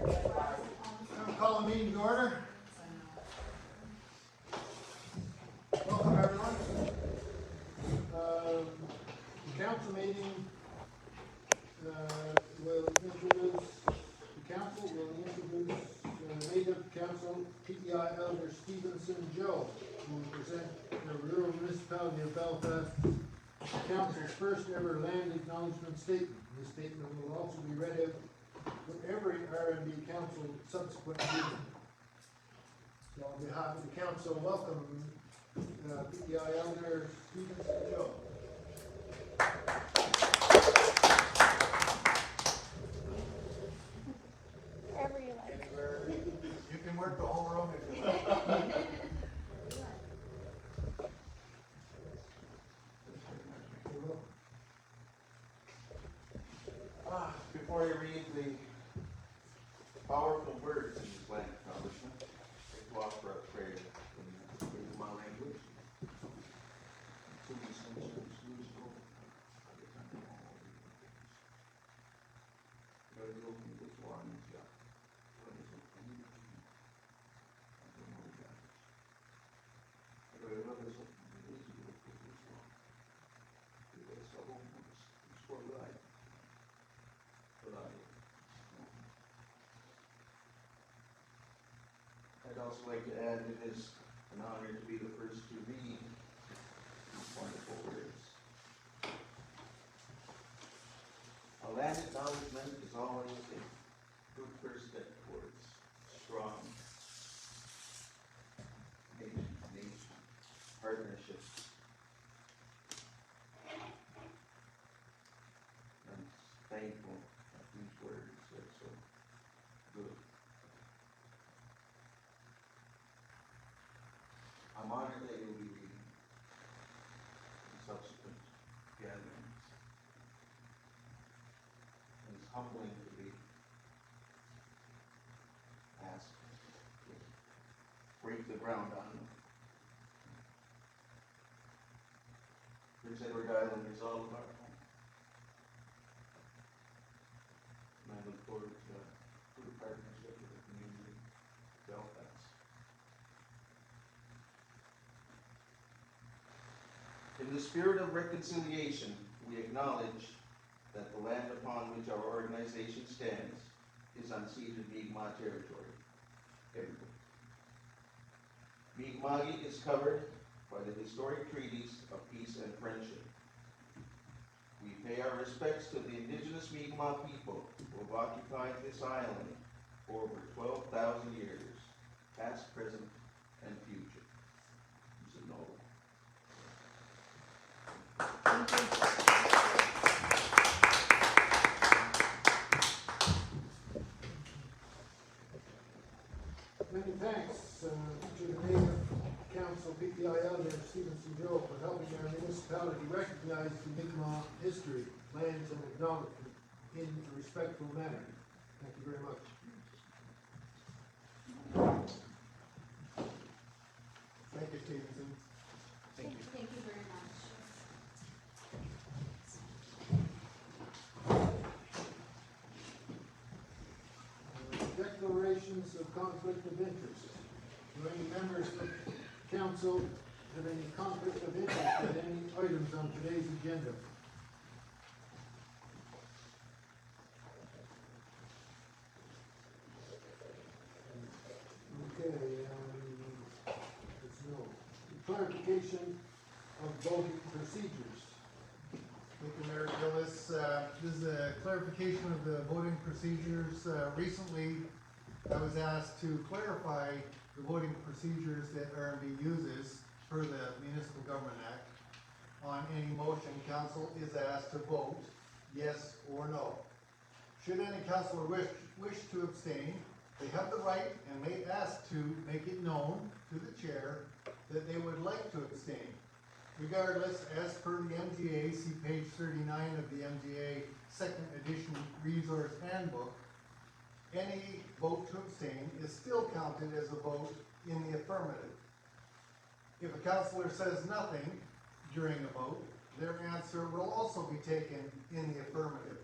I'll call a meeting to order. Welcome, everyone. The council meeting will introduce the council, will introduce native council PEI Elder Stevenson Joe, who will present the rural municipality of Belfast Council's first ever land acknowledgement statement. This statement will also be read out for every RMB council subsequent meeting. So on behalf of the council, welcome PEI Elder Stevenson Joe. Wherever you like. Anywhere. You can work the whole room if you like. Before you read the powerful words in this land acknowledgement, I offer a prayer in my language. I'd also like to add it is an honor to be the first to read these wonderful words. A land acknowledgement is always a good first step towards strong nation partnerships. I'm thankful that these words are so good. I'm honored that you'll be reading in subsequent gatherings. And it's humbling to be asked to break the ground on them. Prince Edward Island is all of our home. And I look forward to a good partnership with the community of Belfast. In the spirit of reconciliation, we acknowledge that the land upon which our organization stands is unceded Mi'kmaq territory. Everywhere. Mi'kmaq is covered by the historic treaties of peace and friendship. We pay our respects to the indigenous Mi'kmaq people who have occupied this island for over 12,000 years, past, present, and future. Mr. Nov. Many thanks to the native council PEI Elder Stevenson Joe for helping our municipality recognize the Mi'kmaq history, lands, and acknowledgement in a respectful manner. Thank you very much. Thank you, Stevenson. Thank you very much. Declarations of conflict of interest. Do any members of council have any conflict of interest with any items on today's agenda? Okay, it's no. Clarification of voting procedures. Thank you, Mayor Gillis. This is a clarification of the voting procedures. Recently, I was asked to clarify the voting procedures that RMB uses per the Municipal Government Act. On any motion, council is asked to vote yes or no. Should any councilor wish to abstain, they have the right and may ask to make it known to the chair that they would like to abstain. Regardless, as per the MGA, see page 39 of the MGA second edition resource handbook, any vote to abstain is still counted as a vote in the affirmative. If a councilor says nothing during a vote, their answer will also be taken in the affirmative.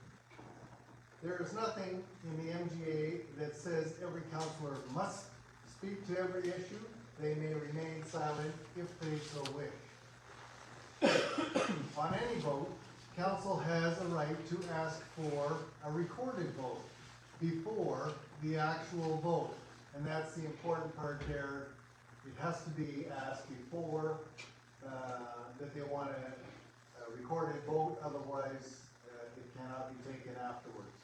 There is nothing in the MGA that says every counselor must speak to every issue. They may remain silent if they so wish. On any vote, council has a right to ask for a recorded vote before the actual vote. And that's the important part there. It has to be asked before, that they want a recorded vote, otherwise, it cannot be taken afterwards.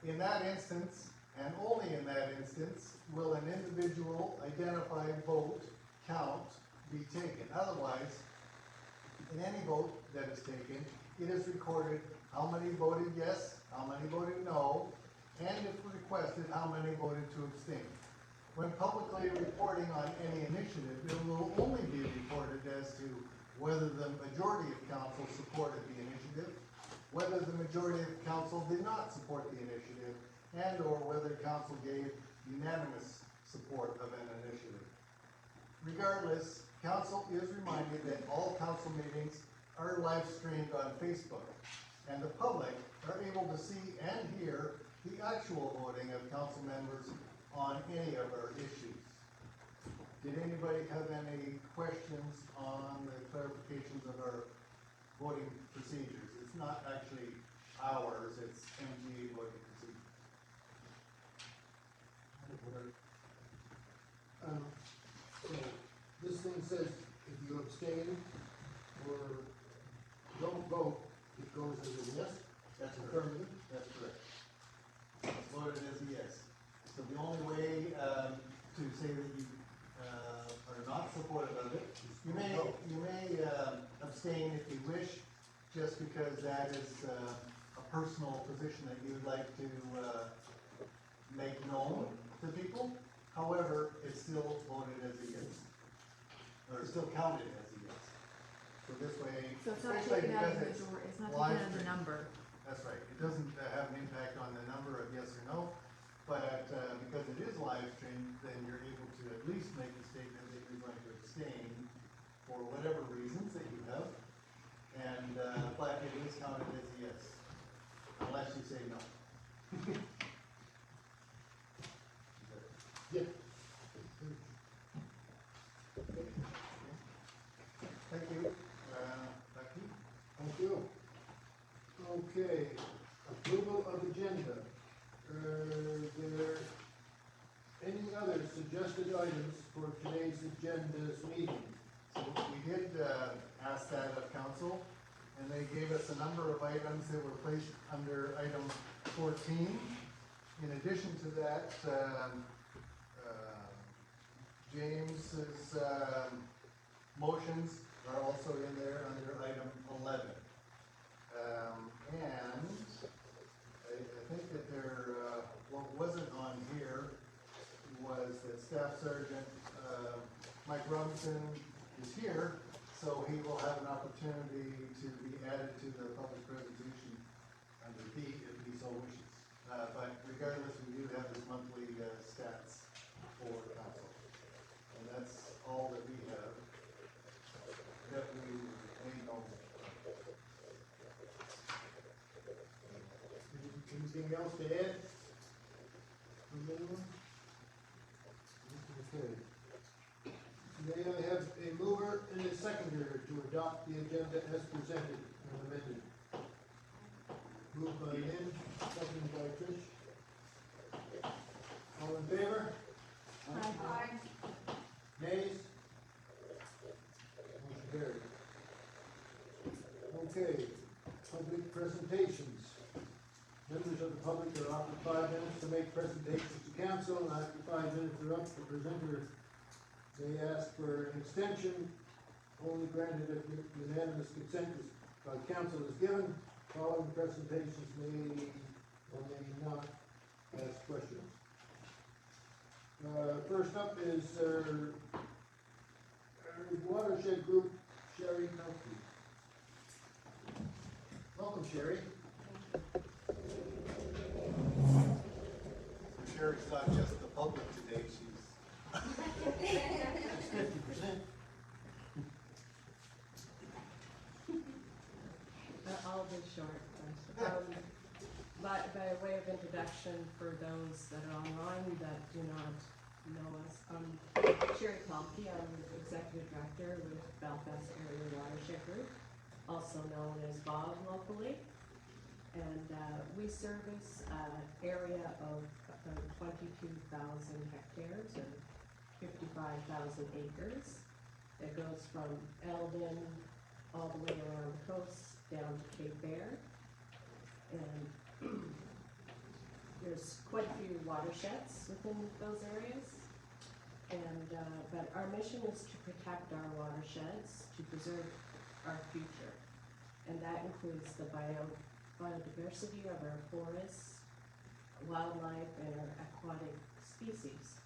In that instance, and only in that instance, will an individual identified vote count be taken. Otherwise, in any vote that is taken, it is recorded how many voted yes, how many voted no, and if requested, how many voted to abstain. When publicly reporting on any initiative, it will only be reported as to whether the majority of council supported the initiative, whether the majority of council did not support the initiative, and or whether council gave unanimous support of an initiative. Regardless, council is reminded that all council meetings are live streamed on Facebook, and the public are able to see and hear the actual voting of council members on any of our issues. Did anybody have any questions on the clarifications of our voting procedures? It's not actually ours, it's MGA voting procedures. So, this thing says if you abstain or don't vote, it goes as a yes, That's affirmative. That's correct. It's voted as a yes. So the only way, to say that you, are not supportive of it, you may abstain if you wish, just because that is, a personal position that you would like to, make known to people. However, it's still voted as a yes, or still counted as a yes. So this way, So it's not especially taken out because of the it's majority, it's not live taken out of the stream. number. That's right, it doesn't have an impact on the number of yes or no, but, because it is live streamed, then you're able to at least make the statement that you're going to abstain for whatever reasons that you have, and, but it is counted as a yes, unless you say no. Yeah. Thank you, back to you. Thank you. Okay, approval of agenda. Are there any other suggested items for today's agenda's meeting? So we did, ask that of council, and they gave us a number of items that were placed under item 14. In addition to that, James's, motions are also in there under item 11. And I think that there, what wasn't on here was that Staff Sergeant, Mike Robinson is here, so he will have an opportunity to be added to the public presentation under B if he so wishes. But regardless, we do have this monthly, stats for council. And that's all that we have, that we know. Anything else to add? From anyone? Okay. May I have a mover and a seconder to adopt the agenda as presented and amended? Moved by Lynn, seconded by Trish. All in favor? Aye. Nays? Motion carried. Okay, public presentations. Members of the public are offered 5 minutes to make presentations to council, and after 5 minutes are up, the presenter may ask for an extension, only granted if unanimous consent by council is given. Following presentations may or may not ask questions. First up is Watershed Group, Sherry Pelkey. Welcome, Sherry. Sherry's not just the public today, she's 50%. I'll be short. But way of introduction for those that are online that do not know us, I'm Sherry Palmke. I'm Executive Director with Belfast Area Watershed Group, also known as Bob locally. And we service an area of about 22,000 hectares and 55,000 acres that goes from Eldon all the way around the coast down to Cape Bear. And there's quite a few watersheds within those areas. And but our mission is to protect our watersheds, to preserve our future. And that includes the biodiversity of our forests, wildlife, and our aquatic species.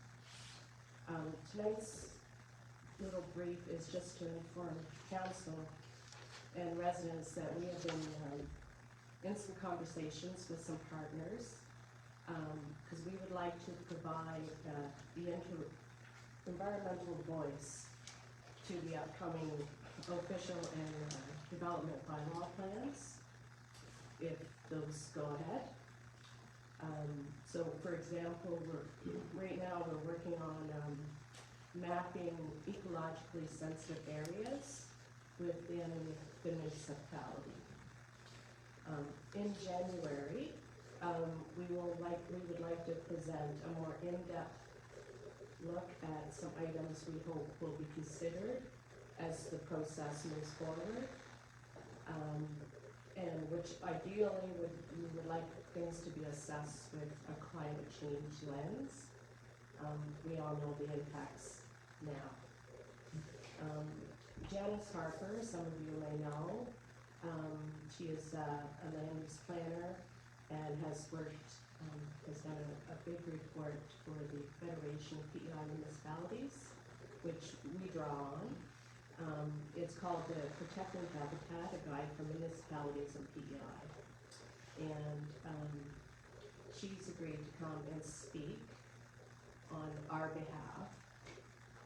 Tonight's little brief is just to inform council and residents that we have been in some conversations with some partners, because we would like to provide the environmental voice to the upcoming official and development bylaw plans, if those go ahead. So for example, right now we're working on mapping ecologically sensitive areas within the municipality. In January, we would like to present a more in-depth look at some items we hope will be considered as the process moves forward, and which ideally we would like things to be assessed with a climate change lens. We all know the impacts now. Janice Harper, some of you may know, she is a land use planner and has worked, has done a big report for the Federation of PEI Municipalities, which we draw on. It's called the Protecting Habitat, a guide for municipalities and PEI. And she's agreed to come and speak on our behalf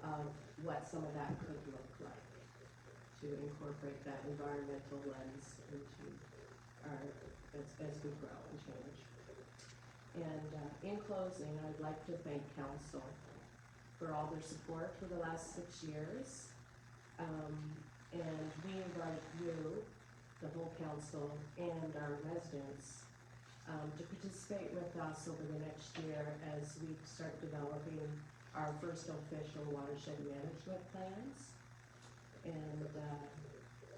of what some of that could look like, to incorporate that environmental lens into our, as we grow and change. And in closing, I'd like to thank council for all their support for the last 6 years. And we invite you, the whole council, and our residents to participate with us over the next year as we start developing our first official watershed management plans. And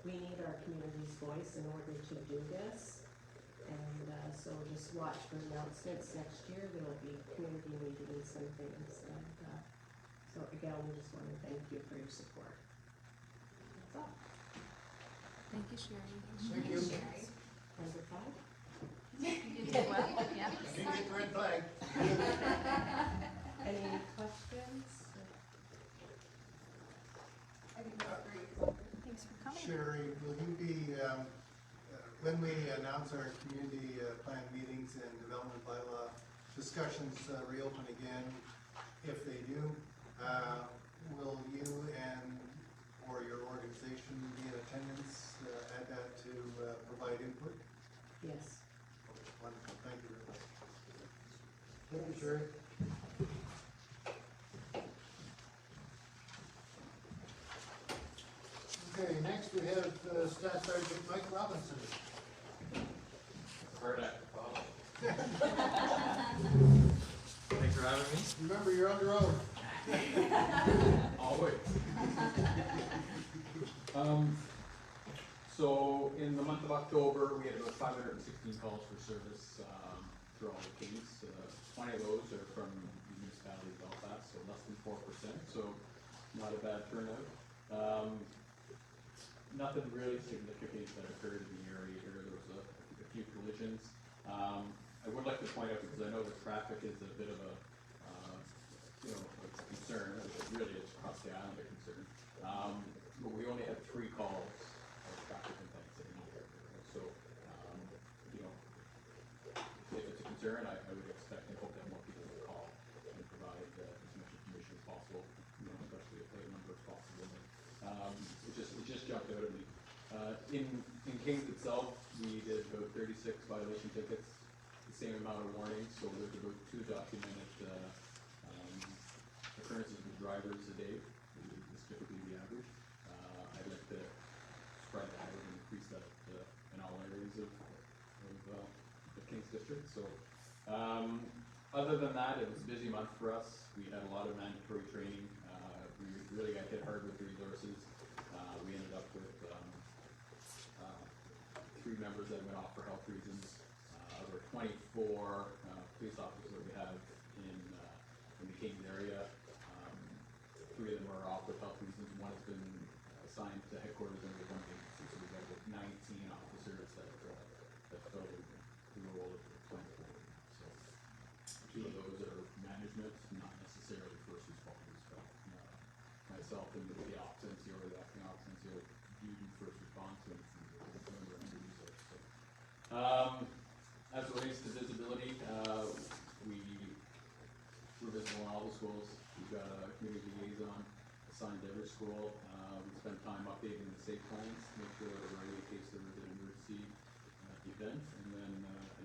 we need our community's voice in order to do this. And so just watch for announcements next year. There will be community meetings and things. And so again, we just want to thank you for your support. That's all. Thank you, Sherry. Thank you. Number 5? You did well, yeah. Can you get the red flag? Any questions? I think that's great. Thanks for coming. Sherry, will you be, when we announce our community plan meetings and development bylaw discussions reopen again, if they do, will you and or your organization be in attendance at that to provide input? Yes. Wonderful, thank you very much. Thank you, Sherry. Okay, next we have Staff Sergeant Mike Robinson. Hard act to follow. Thanks for having me. Remember, you're on your own. Always. So in the month of October, we had about 516 calls for service through all the keys. 20 of those are from the municipality of Belfast, so less than 4%, so not a bad turnout. Nothing really significant that occurred in the area here. There was a few collisions. I would like to point out, because I know the traffic is a bit of a a concern, really it's across the island a concern. But we only had 3 calls of traffic complaints in the area. So, if it's a concern, I would expect and hope that more people will call and provide as much information as possible, especially if the number is possible. It just jumped out at me. In Kings itself, we did about 36 violation tickets. The same amount of warnings, so there's about 2 documented, occurrences with drivers a day, is typically the average. I'd like to spread that out and increase that, in all areas of the Kings District, so. Other than that, it was a busy month for us. We had a lot of mandatory training. We really got hit hard with resources. We ended up with 3 members that went off for health reasons. Of our 24 police officers that we have in the Kings area, 3 of them are off with health reasons. 1 has been assigned to headquarters under one agency, so we've got about 19 officers that fill the role of 24. So 2 of those are management, not necessarily first responders, but myself and the ops NCO or the acting ops NCO do first response when it's under resource. So, as it relates to visibility, we're visible in all the schools. We've got a community liaison assigned to every school. We spend time updating the safe plans, make sure that we're ready in case there is an emergency event, and then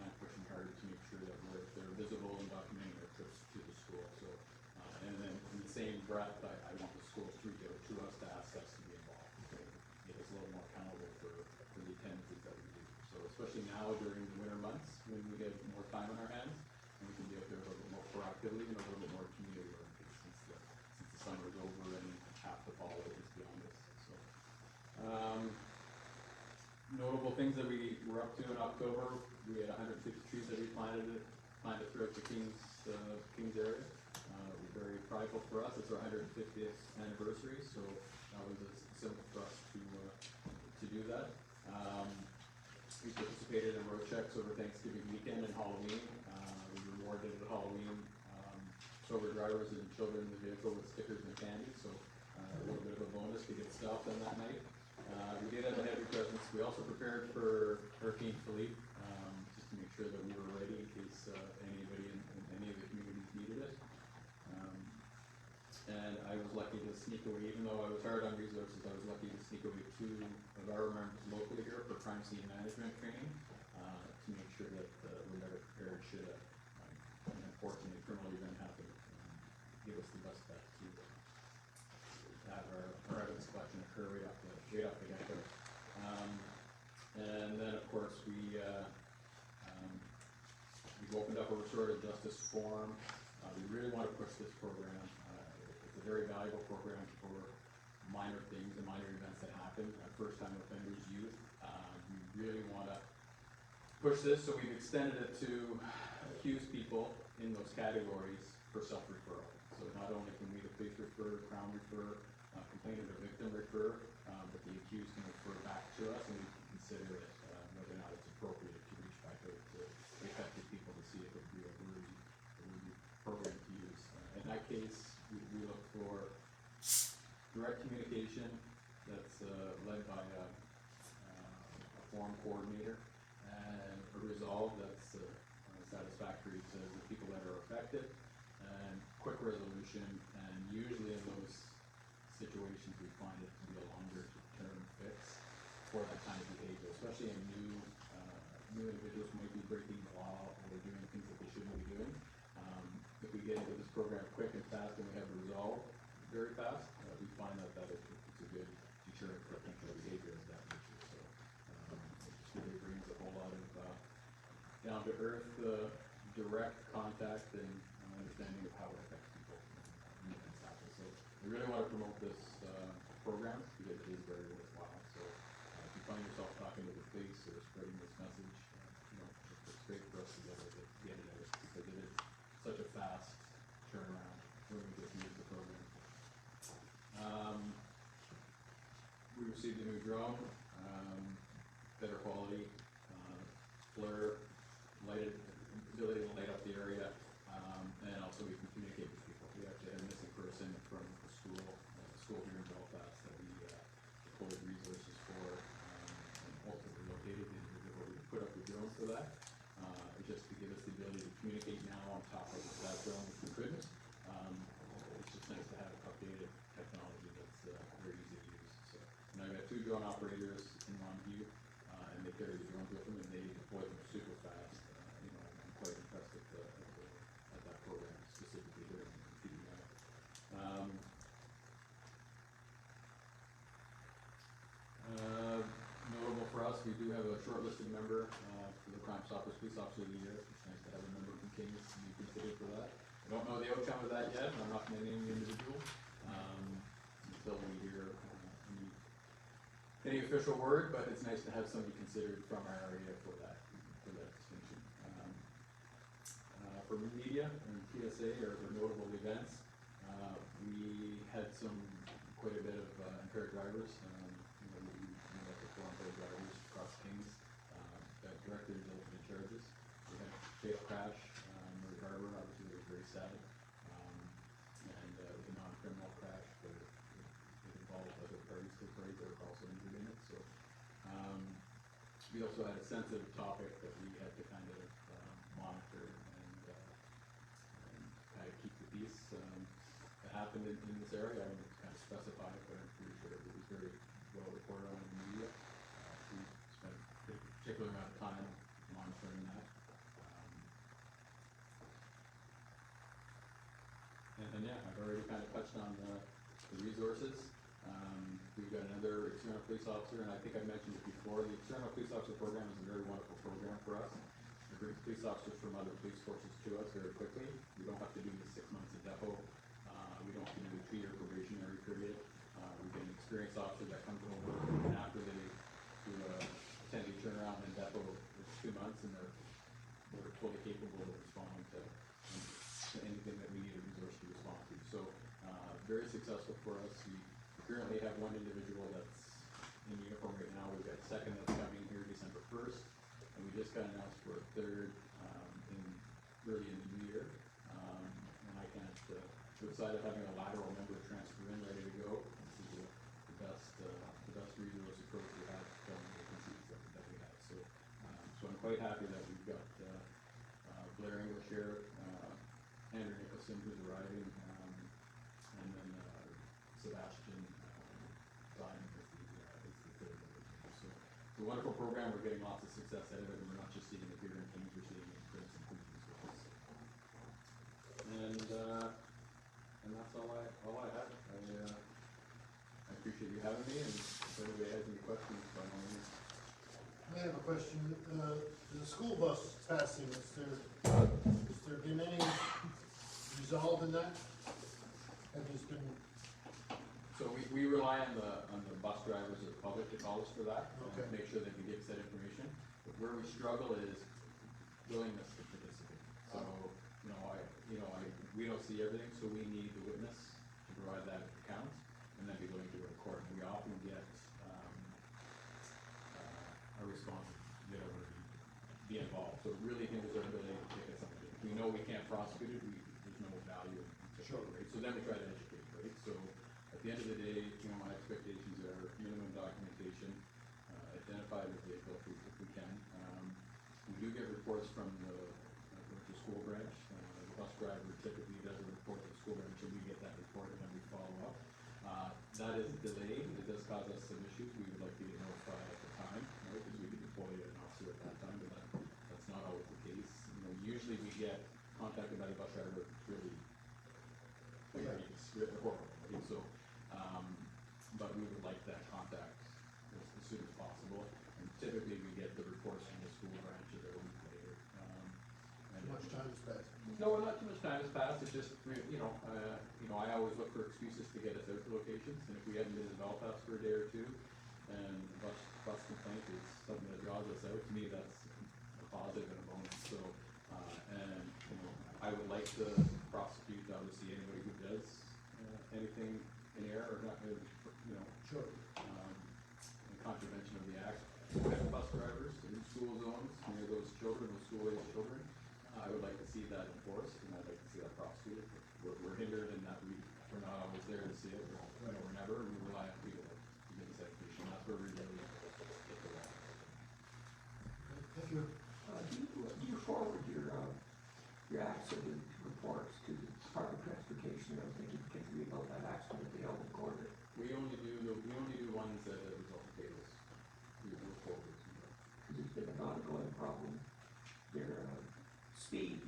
I'm pushing hard to make sure that they're visible and documenting their trips to the school. So, and then in the same breath, I want the schools to reach out to us to ask us to be involved. So get us a little more accountable for the attendances that we do. So especially now during the winter months when we have more time on our hands and we can be out there a little bit more proactively and a little bit more community oriented since the summer's over and half the fall is beyond us. So. Notable things that we were up to in October, we had 150 trees that we planted throughout the Kings area. We're very prideful for us. It's our 150th anniversary, so that was a simple for us to do that. We participated in road checks over Thanksgiving weekend and Halloween. We rewarded at Halloween sober drivers and children in the vehicle with stickers and candy, so a little bit of a bonus to get stopped on that night. We did have a heavy presence. We also prepared for Hurricane Philippe, just to make sure that we were ready in case anybody in any of the communities needed it. And I was lucky to sneak away, even though I was hard on resources, I was lucky to sneak away 2 of our members locally here for crime scene management training, to make sure that we're better prepared should an unfortunate criminal event happen. Give us the best bet to have our evidence collection occur right off the get-go. And then, of course, we've opened up a restorative justice forum. We really want to push this program. It's a very valuable program for minor things and minor events that happen. First-time offenders, youth. We really want to push this, so we've extended it to accused people in those categories for self-referral. So not only can we, the police refer, Crown refer, complainant or victim refer, but the accused can refer back to us, and we can consider it whether or not it's appropriate to reach back out to the affected people to see if it would be a worthy program to use. In that case, we look for direct communication that's led by a forum coordinator, and a resolve that's satisfactory to the people that are affected, and quick resolution. And usually in those situations, we find it to be a longer term fix for that kind of behavior, especially in new individuals who might be breaking the law or doing things that they shouldn't be doing. If we get into this program quick and fast and we have it resolved very fast, we find that it's a good deterrent for future behavior of that nature. So it just really brings a whole lot of down to earth, direct contact and understanding of how it affects people when events happen. So we really want to promote this program because it is very worthwhile. So if you find yourself talking to the police or spreading this message, it's great for us to be able to get it out because it is such a fast turnaround when we get to use the program. We received a new drone, better quality, blur, ability to light up the area, and also we can communicate with people. We actually had a missing person from the school here in Belfast that we deployed resources for, and ultimately located the individual. We put up the drone for that, just to give us the ability to communicate now on top of that drone, which we couldn't. It's just nice to have updated technology that's very easy to use. So, and I've got 2 drone operators in Longview, and they carry the drones with them, and they deploy them super fast. shortlisted member, for the Crime Stoppers Police Officer of the Year. It's nice to have a member from Kings to be considered for that. I don't know the outcome of that yet, and I'm not gonna name the individual, until we hear, any official word, but it's nice to have somebody considered from our area for that distinction. For media and PSA or for notable events, we had quite a bit of impaired drivers. We had to pull impaired drivers across Kings, that directly resulted in charges. We had a fatal crash, Murray Harbor, obviously it was very sad, and it was a non-criminal crash, but it involved other parties to the parade that were also injured in it. So we also had a sensitive topic that we had to kind of monitor and kind of keep the peace that happened in this area. I won't kind of specify it, but I'm pretty sure it was very well reported on in the media. We spent a particular amount of time monitoring that. And yeah, I've already kind of touched on the resources. We've got another external police officer, and I think I mentioned it before. The external police officer program is a very wonderful program for us. It brings police officers from other police forces to us very quickly. We don't have to do the 6 months of depot. We don't have to do the 2-year probationary period. We get an experienced officer that comes over, and after they do a 10-day turnaround in depot, it's 2 months, and they're fully capable of responding to anything that we need a resource to respond to. So, very successful for us. We currently have one individual that's in uniform right now. We've got a second that's coming here December 1st, and we just got announced for a third early in the new year. And I can't, we're excited having a lateral member transfer in, ready to go. This is the best resource approach we have from the vacancies that we have. So, so I'm quite happy that we've got Blair English here, Andrew Nicholson who's arriving, and then Sebastian Diamond is the third individual. So it's a wonderful program. We're getting lots of success out of it, and we're not just seeing it here in Kings, we're seeing it in Prince and Queens as well. So. And that's all I have. I appreciate you having me, and if anybody has any questions, by all means. I have a question. The school bus passing, has there been any resolve in that? Have you been? So we rely on the bus drivers of the public to call us for that, Okay. and make sure that we give that information. But where we struggle is willingness to participate. So, we don't see everything, so we need the witness to provide that account, and then be willing to record. And we often get a response, be involved. So it really hinders our ability to take it something. If we know we can't prosecute it, there's no value in it. Sure. Right? So then we try to educate, right? So at the end of the day, my expectations are minimum documentation, identify the vehicle if we can. We do get reports from the school branch. The bus driver typically does a report to the school branch, and we get that report and then we follow up. That is delayed. It does cause us some issues. We would like to get notified at the time, right? Because we could deploy an officer at that time, but that's not always the case. Usually we get contacted by the bus driver really horrible, right? So, but we would like that contact as soon as possible. And typically we get the reports from the school branch a week later. Too much time has passed. No, not too much time has passed. It's just, I always look for excuses to get us out to locations. And if we hadn't been in Belfast for a day or two, and bus complaint is something that draws us out, to me that's a positive and a bonus. So, I would like to prosecute, obviously, anybody who does anything in error or not, Sure. in contravention of the act. With bus drivers in school zones near those children, those school-aged children, I would like to see that enforced, and I'd like to see that prosecuted. We're hindered in that we're not always there to see it. We're never. We rely on people to give us education. That's where we really get the law. Thank you. Do you forward your accident reports to the Department of Transportation? I was thinking particularly about that accident at the Elgin Corridor. We only do ones that result in fatals. We do forwards. Because it's been an ongoing problem. Their speed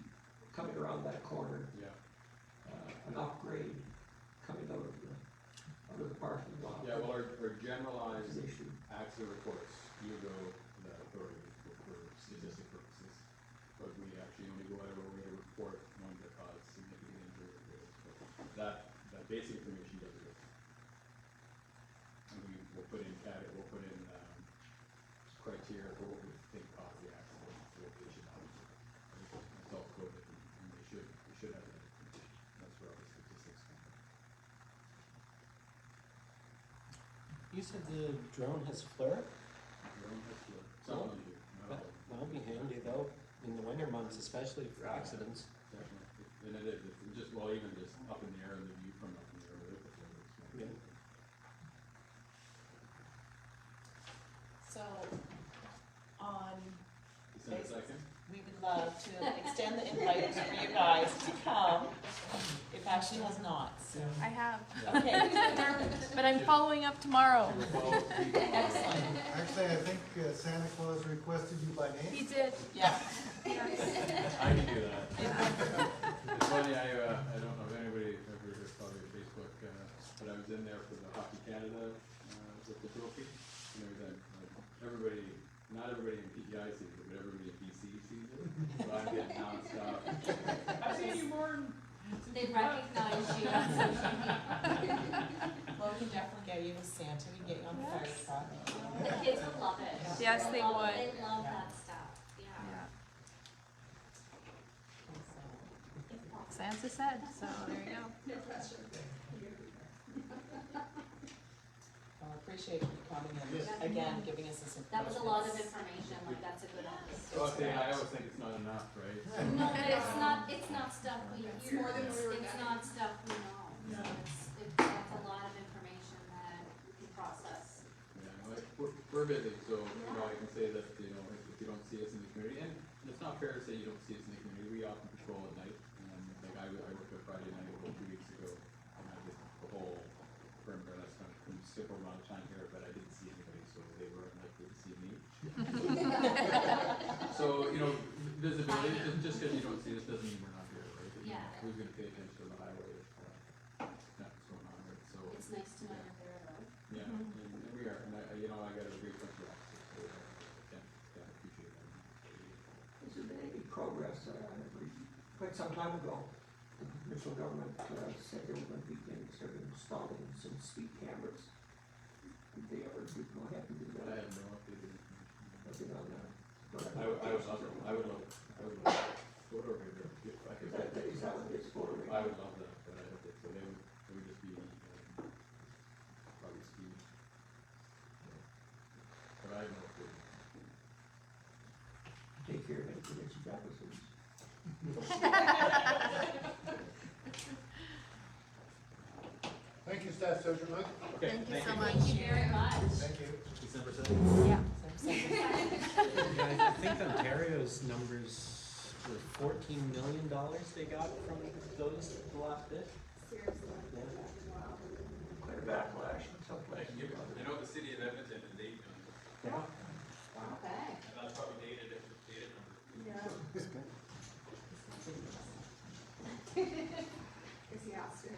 coming around that corner, Yeah. An upgrade coming out of the parking lot. Yeah, well, our generalized Is an issue. accident reports, you go to that authority. that basic information doesn't go. And we'll put in criteria for what we think caused the accident, location, obviously. It's all coded, and we should have that information. That's where all the statistics come from. You said the drone has FLIR? Drone has to, some of them do, not all of them. That'll be handy though, in the winter months, especially for accidents. Definitely. And it is, it's just, well, even just up in the air, and the view from up in the air with the FLIR, it's not. Yeah. So, on, December second? we would love to extend the invite for you guys to come, if Ashley has not, so. I have, Okay, but I'm following up tomorrow. excellent, Actually, I think Santa Claus requested you by He name. did. yeah. I can do that. It's funny, I don't know if anybody ever saw your Facebook, but I was in there for the Hockey Canada, with the trophy. You know, that, everybody, not everybody in PEI sees it, but everybody in BC sees it. So I'm getting nonstop. I've seen you more than. They recognize you on social media. Well, we can definitely get you with Santa, we can get you on the fire truck. The kids would love it. Yes, they would. They love that stuff, yeah. Yeah. So, Santa said, so there you go. I appreciate you coming in, Yes. again, giving us this information. That was a lot of information, like that's a good one. So I always think it's not enough, right? No, but it's not stuff we hear. It's more than we were It's getting. not stuff we know, so Yeah. that's a lot of information that we can process. Yeah, no, we're busy, so, you know, I can say that, you know, if you don't see us in the community, and it's not fair to say you don't see us in the community, we often patrol at night, like I worked a Friday night about 2 weeks ago, and I did the whole perimeter, that's not a considerable amount of time here, but I didn't see anybody, so they were unlikely to see me. So, you know, visibility, just because you don't see us doesn't mean we're not here, right? You know, Yeah. Who's gonna pay attention to the highway if, nothing's going on, right, so. It's nice to know you're there though. Yeah, and we are, and you know, I got a great bunch of officers, so can't appreciate that. Has there been any progress, quite some time ago, the provincial government, said they were going to be installing some speed cameras. Did they ever go ahead and do But I that? have no updated information. Nothing on that? I would love, photo radar, if I could. Is that what it's for? I would love that, but I don't think so, it would just be, probably speed. But I have no clue. Take care of any provincial officers. Thank you, Staff Sergeant Mike. Okay, Thank you so much. Thank you very much. Thank you. December 7th. Yeah. Yeah, I think Ontario's numbers were $14 million they got from those the last bit. Seriously. Clear backlash and stuff like that. You know, the city of Edmonton is 8 million, Yeah. Okay. and that's probably dated number. Yeah. Is he asked you?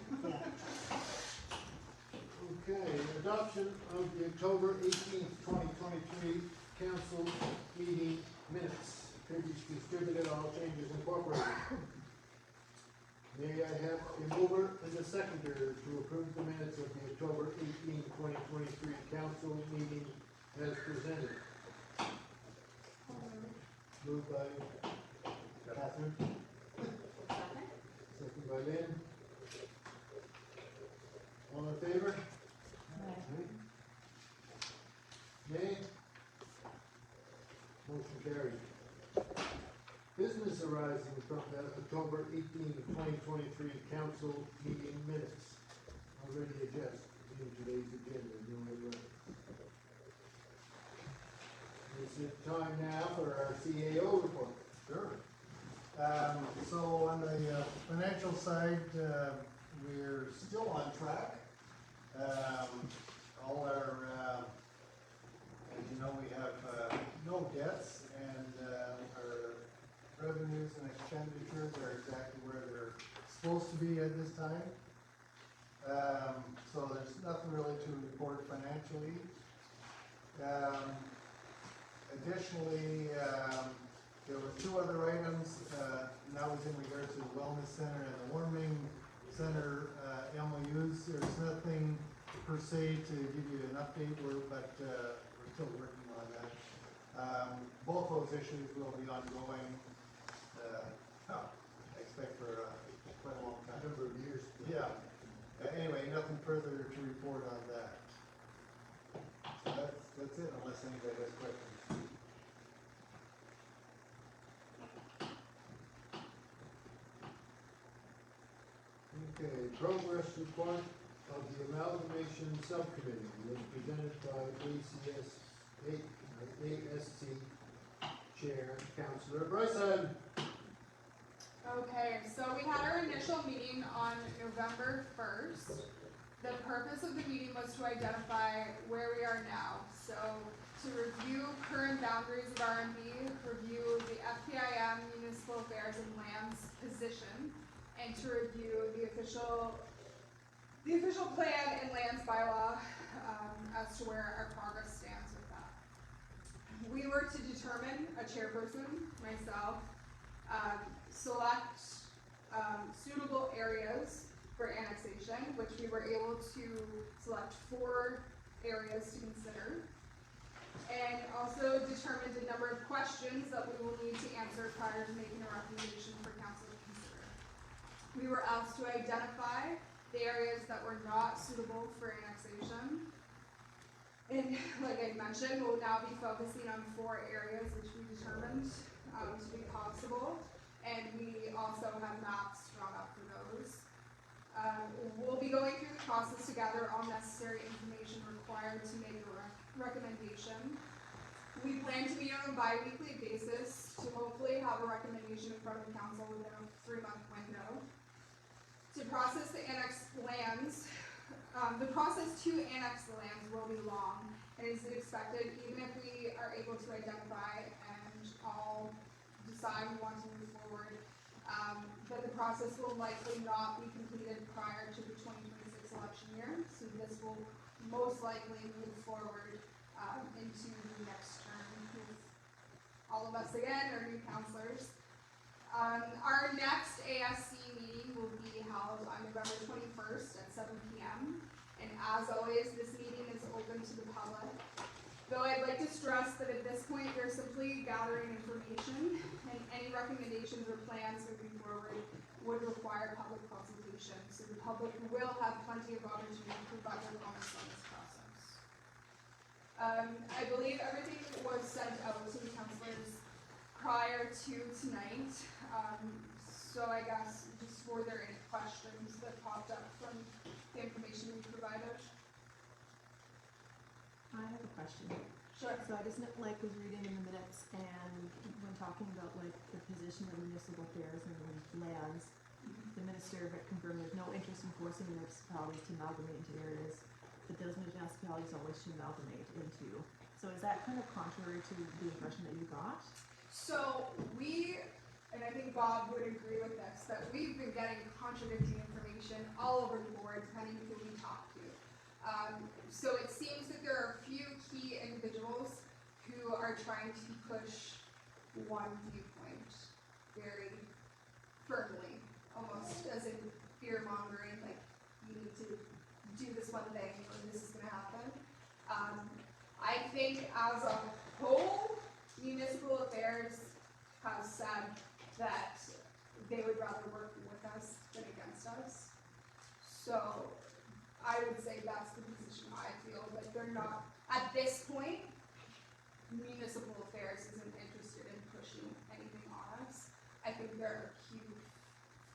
Okay, adoption of the October 18th, 2023 council meeting minutes. Previously distributed, all changes incorporated. May I have a mover and a seconder to approve the minutes of the October 18th, 2023 council meeting as presented? Moved by Catherine, second by Lynn. All in favor? Nay? Motion carried. Business arising from the October 18th, 2023 council meeting minutes. Already addressed in today's agenda. No other. Is it time now for our CAO report? Sure. So on the financial side, we're still on track. All our, as you know, we have no debts, and our revenues and expenditures are exactly where they're supposed to be at this time. So there's nothing really to report financially. Additionally, there were two other items, and that was in regards to the wellness center and the warming center MOUs. There's nothing per se to give you an update, but we're still working on that. Both those issues will be ongoing, I expect for quite a long time. Number of years. Yeah. Anyway, nothing further to report on that. That's it, unless anybody has questions. Okay, progress report of the amalgamation subcommittee was presented by AST Chair, Councillor Bryson. Okay, so we had our initial meeting on November 1st. The purpose of the meeting was to identify where we are now. So to review current boundaries of RMB, review the FPIM municipal affairs and lands position, and to review the official plan and lands bylaw as to where our progress stands with that. We were to determine a chairperson, myself, select suitable areas for annexation, which we were able to select 4 areas to consider, and also determined a number of questions that we will need to answer prior to making a recommendation for council to consider. We were asked to identify the areas that were not suitable for annexation. And like I mentioned, we'll now be focusing on 4 areas which we determined to be possible. And we also have maps drawn up for those. We'll be going through the process to gather all necessary information required to make a recommendation. We plan to meet on a bi-weekly basis to hopefully have a recommendation in front of the council within a 3-month window. To process the annexed lands, the process to annex the lands will be long and is expected even if we are able to identify and all decide we want to move forward, but the process will likely not be completed prior to the 2026 election year, so this will most likely move forward into the next term with all of us again, our new councilors. Our next ASC meeting will be held on November 21st at 7 p.m. And as always, this meeting is open to the public. Though I'd like to stress that at this point, we're simply gathering information, and any recommendations or plans moving forward would require public consultation. So the public will have plenty of opportunity to provide their comments on this process. I believe everything was sent out to the councilors prior to tonight. So I guess just were there any questions that popped up from the information we provided? I have a question. Sure. So I just was reading in the minutes, and when talking about like the position of municipal affairs and lands, the minister had confirmed there's no interest in forcing municipalities to amalgamate into areas, but those municipalities always to amalgamate into. So is that kind of contrary to the impression that you got? So we, and I think Bob would agree with this, that we've been getting contradicting information all over the board depending who we talk to. So it seems that there are a few key individuals who are trying to push one viewpoint very firmly, almost as in fear mongering, like you need to do this one thing or this is going to happen. I think as a whole, municipal affairs have said that they would rather work with us than against us. So I would say that's the position I feel, that they're not, at this point, municipal affairs isn't interested in pushing anything on us. I think there are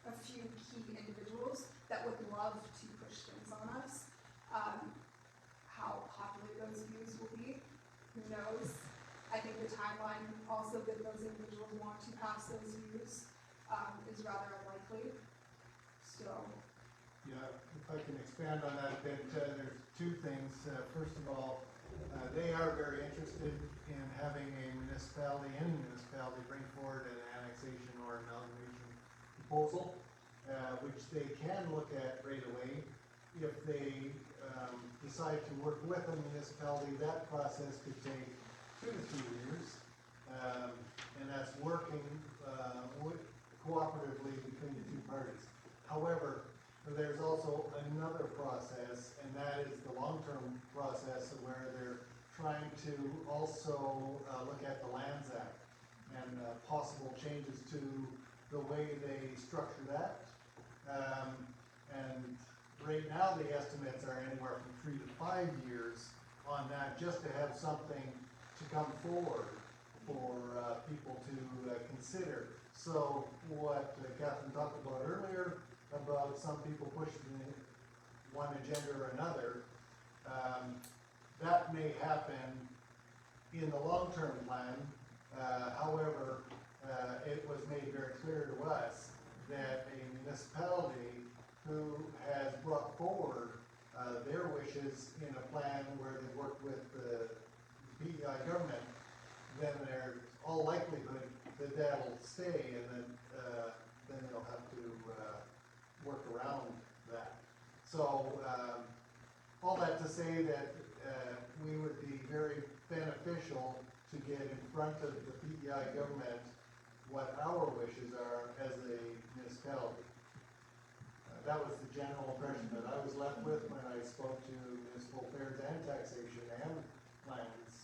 a few key individuals that would love to push things on us. How popular those views will be, who knows? I think the timeline also that those individuals want to pass those views is rather unlikely. So. Yeah, if I can expand on that a bit, there's 2 things. First of all, they are very interested in having a municipality, any municipality, bring forward an annexation or amalgamation proposal, which they can look at right away. If they decide to work with a municipality, that process could take 2 to 3 years, and that's working cooperatively between the 2 parties. However, there's also another process, and that is the long-term process where they're trying to also look at the Lands Act and possible changes to the way they structure that. And right now, the estimates are anywhere from 3 to 5 years on that, just to have something to come forward for people to consider. So what Catherine talked about earlier, about some people pushing one agenda or another, that may happen in the long-term plan. However, it was made very clear to us that a municipality who has brought forward their wishes in a plan where they work with the PEI government, then there's all likelihood that that'll stay, and then they'll have to work around that. So, all that to say that we would be very beneficial to get in front of the PEI government what our wishes are as a municipality. That was the general impression that I was left with when I spoke to municipal affairs and taxation and lands.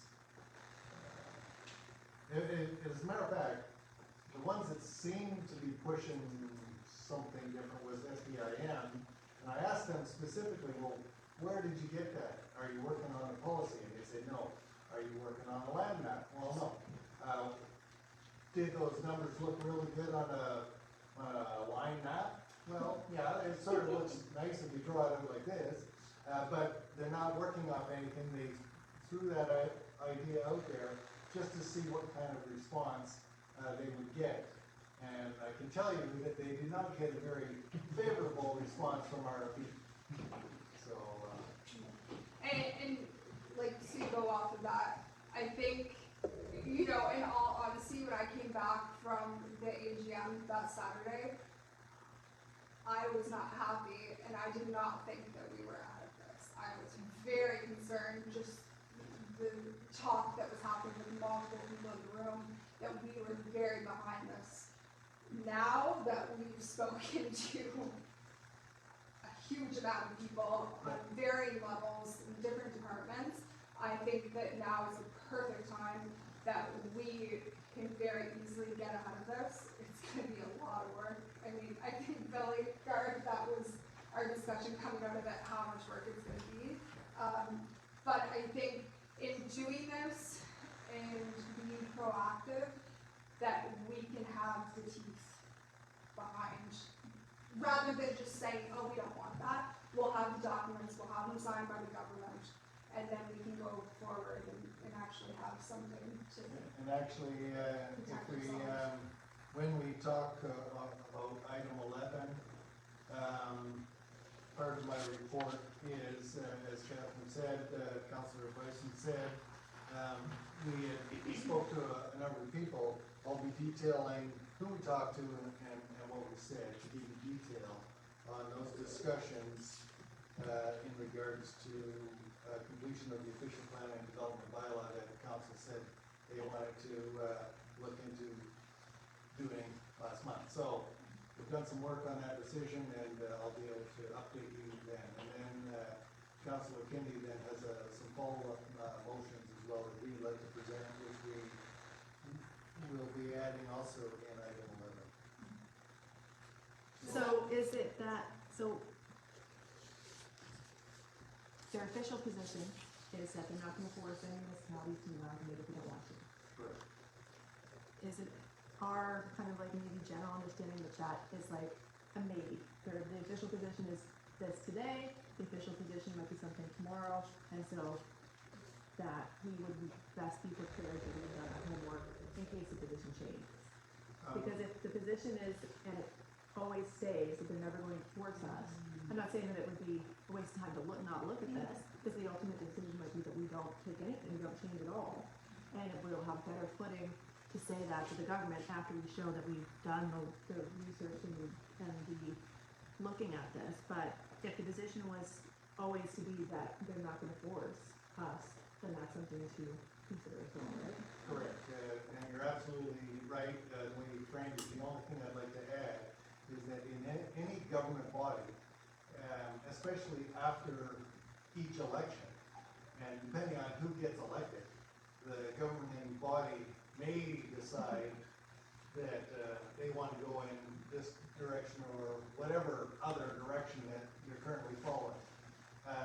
As a matter of fact, the ones that seemed to be pushing something different was SBIM, and I asked them specifically, well, where did you get that? Are you working on a policy? And they said, no. Are you working on a land map? Well, no. Did those numbers look really good on a line map? Well, yeah, it sort of looks nice if you draw it out like this, but they're not working off anything. They threw that idea out there just to see what kind of response they would get. And I can tell you that they did not get a very favorable response from RMB. So, And like to go off of that, I think, you know, in all honesty, when I came back from the AGM that Saturday, I was not happy, and I did not think that we were out of this. I was very concerned, just the talk that was happening with multiple people in the room, that we were very behind this. Now that we've spoken to a huge amount of people on varying levels in different departments, I think that now is the perfect time that we can very easily get ahead of this. It's gonna be a lot of work. I mean, I think Billy, Garth, that was our discussion coming out of it, how much work it's gonna be. But I think in doing this and being proactive, that we can have the teeth behind, rather than just saying, oh, we don't want that. We'll have the documents, we'll have them signed by the government, and then we can go forward and actually have something to. and actually, if we, when we talk about item 11, part of my report is, as Catherine said, Councillor Bryson said, we spoke to a number of people. I'll be detailing who we talked to and what we said, to give you detail on those discussions in regards to completion of the official plan and development bylaw that the council said they wanted to look into doing last month. So we've done some work on that decision, and I'll be able to update you then. And then Councillor Kennedy then has some follow-up motions as well that we'd like to present, which we will be adding also in item 11. So is it that, so their official position is that they're not gonna force any municipalities to allow them if they don't want to? Correct. Is it our kind of like maybe general understanding that that is like a maybe? The official position is this today, the official position might be something tomorrow, and so that we would best be prepared to do our homework in case the position changes. Because if the position is, and it always stays, that they're never going to force us, I'm not saying that it would be a waste of time to not look at this, because the ultimate decision might be that we don't take anything, we don't change at all. And we'll have better footing to say that to the government after we show that we've done the research and the looking at this. But if the position was always to be that they're not gonna force us, then that's something to consider as well, right? Correct, and you're absolutely right, when you framed it. The only thing I'd like to add is that in any government body, especially after each election. And depending on who gets elected, the governing body may decide that they want to go in this direction or whatever other direction that you're currently following.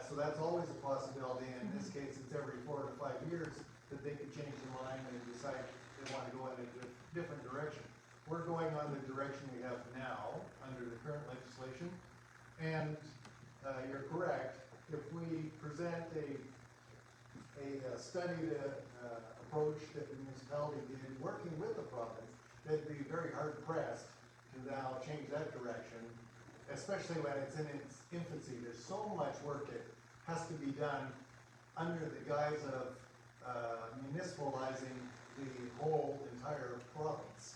So that's always a possibility. In this case, it's every 4 to 5 years that they could change their mind and decide they want to go in a different direction. We're going on the direction we have now under the current legislation. And you're correct, if we present a studied approach that the municipality did working with the province, they'd be very hard pressed to now change that direction, especially when it's in its infancy. There's so much work that has to be done under the guise of municipalizing the whole entire province.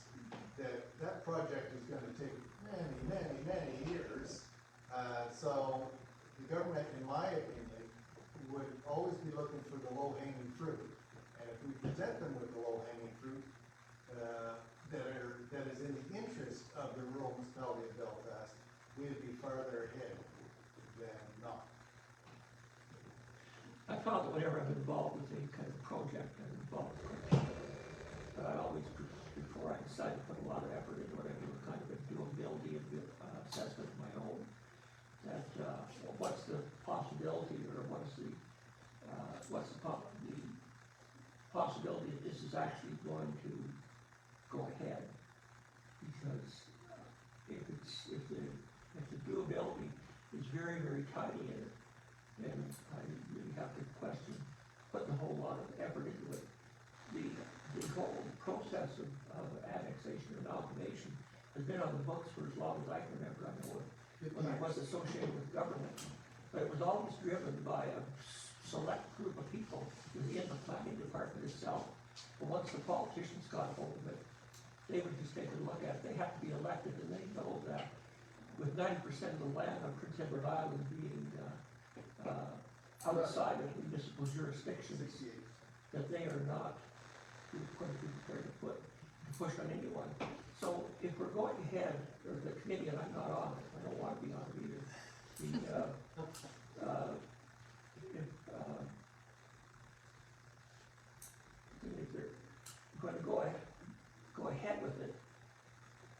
That project is going to take many years. So the government, in my opinion, would always be looking for the low-hanging fruit. And if we present them with the low-hanging fruit that is in the interest of the rural municipality of Belfast, we'd be farther ahead than not. I found that whenever I'm involved with any kind of project, I'm involved with it. But I always, before I decide to put a lot of effort into it, I do a kind of a doability assessment of my own. That, what's the possibility, or what's the possibility that this is actually going to go ahead? Because if the doability is very tiny in it, then I really have to question putting a whole lot of effort into it. The whole process of annexation or amalgamation has been on the books for as long as I can remember. I know when I was associated with government, but it was always driven by a select group of people within the planning department itself. But once the politicians got hold of it, they would just take a look at it. They have to be elected, and they know that with 90% of the land on Prince Edward Island being outside of municipal jurisdiction, that they are not going to be prepared to push on anyone. So if we're going ahead, or the committee, and I'm not on it, I don't want to be on it either. If they're going to go ahead with it,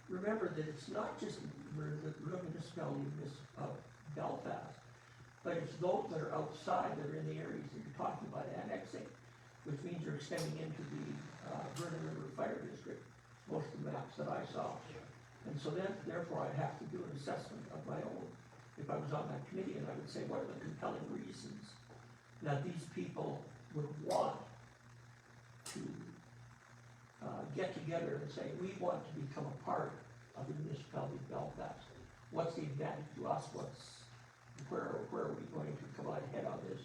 remember that it's not just the rural municipality of Belfast, but it's those that are outside, that are in the areas that you're talking about annexing, which means you're extending into the Vernon River Fire District, most of the maps that I saw. And so then, therefore, I'd have to do an assessment of my own, if I was on that committee, and I would say, what are the compelling reasons that these people would want to get together and say, we want to become a part of the municipality of Belfast? What's the advantage to us? Where are we going to come out ahead on this?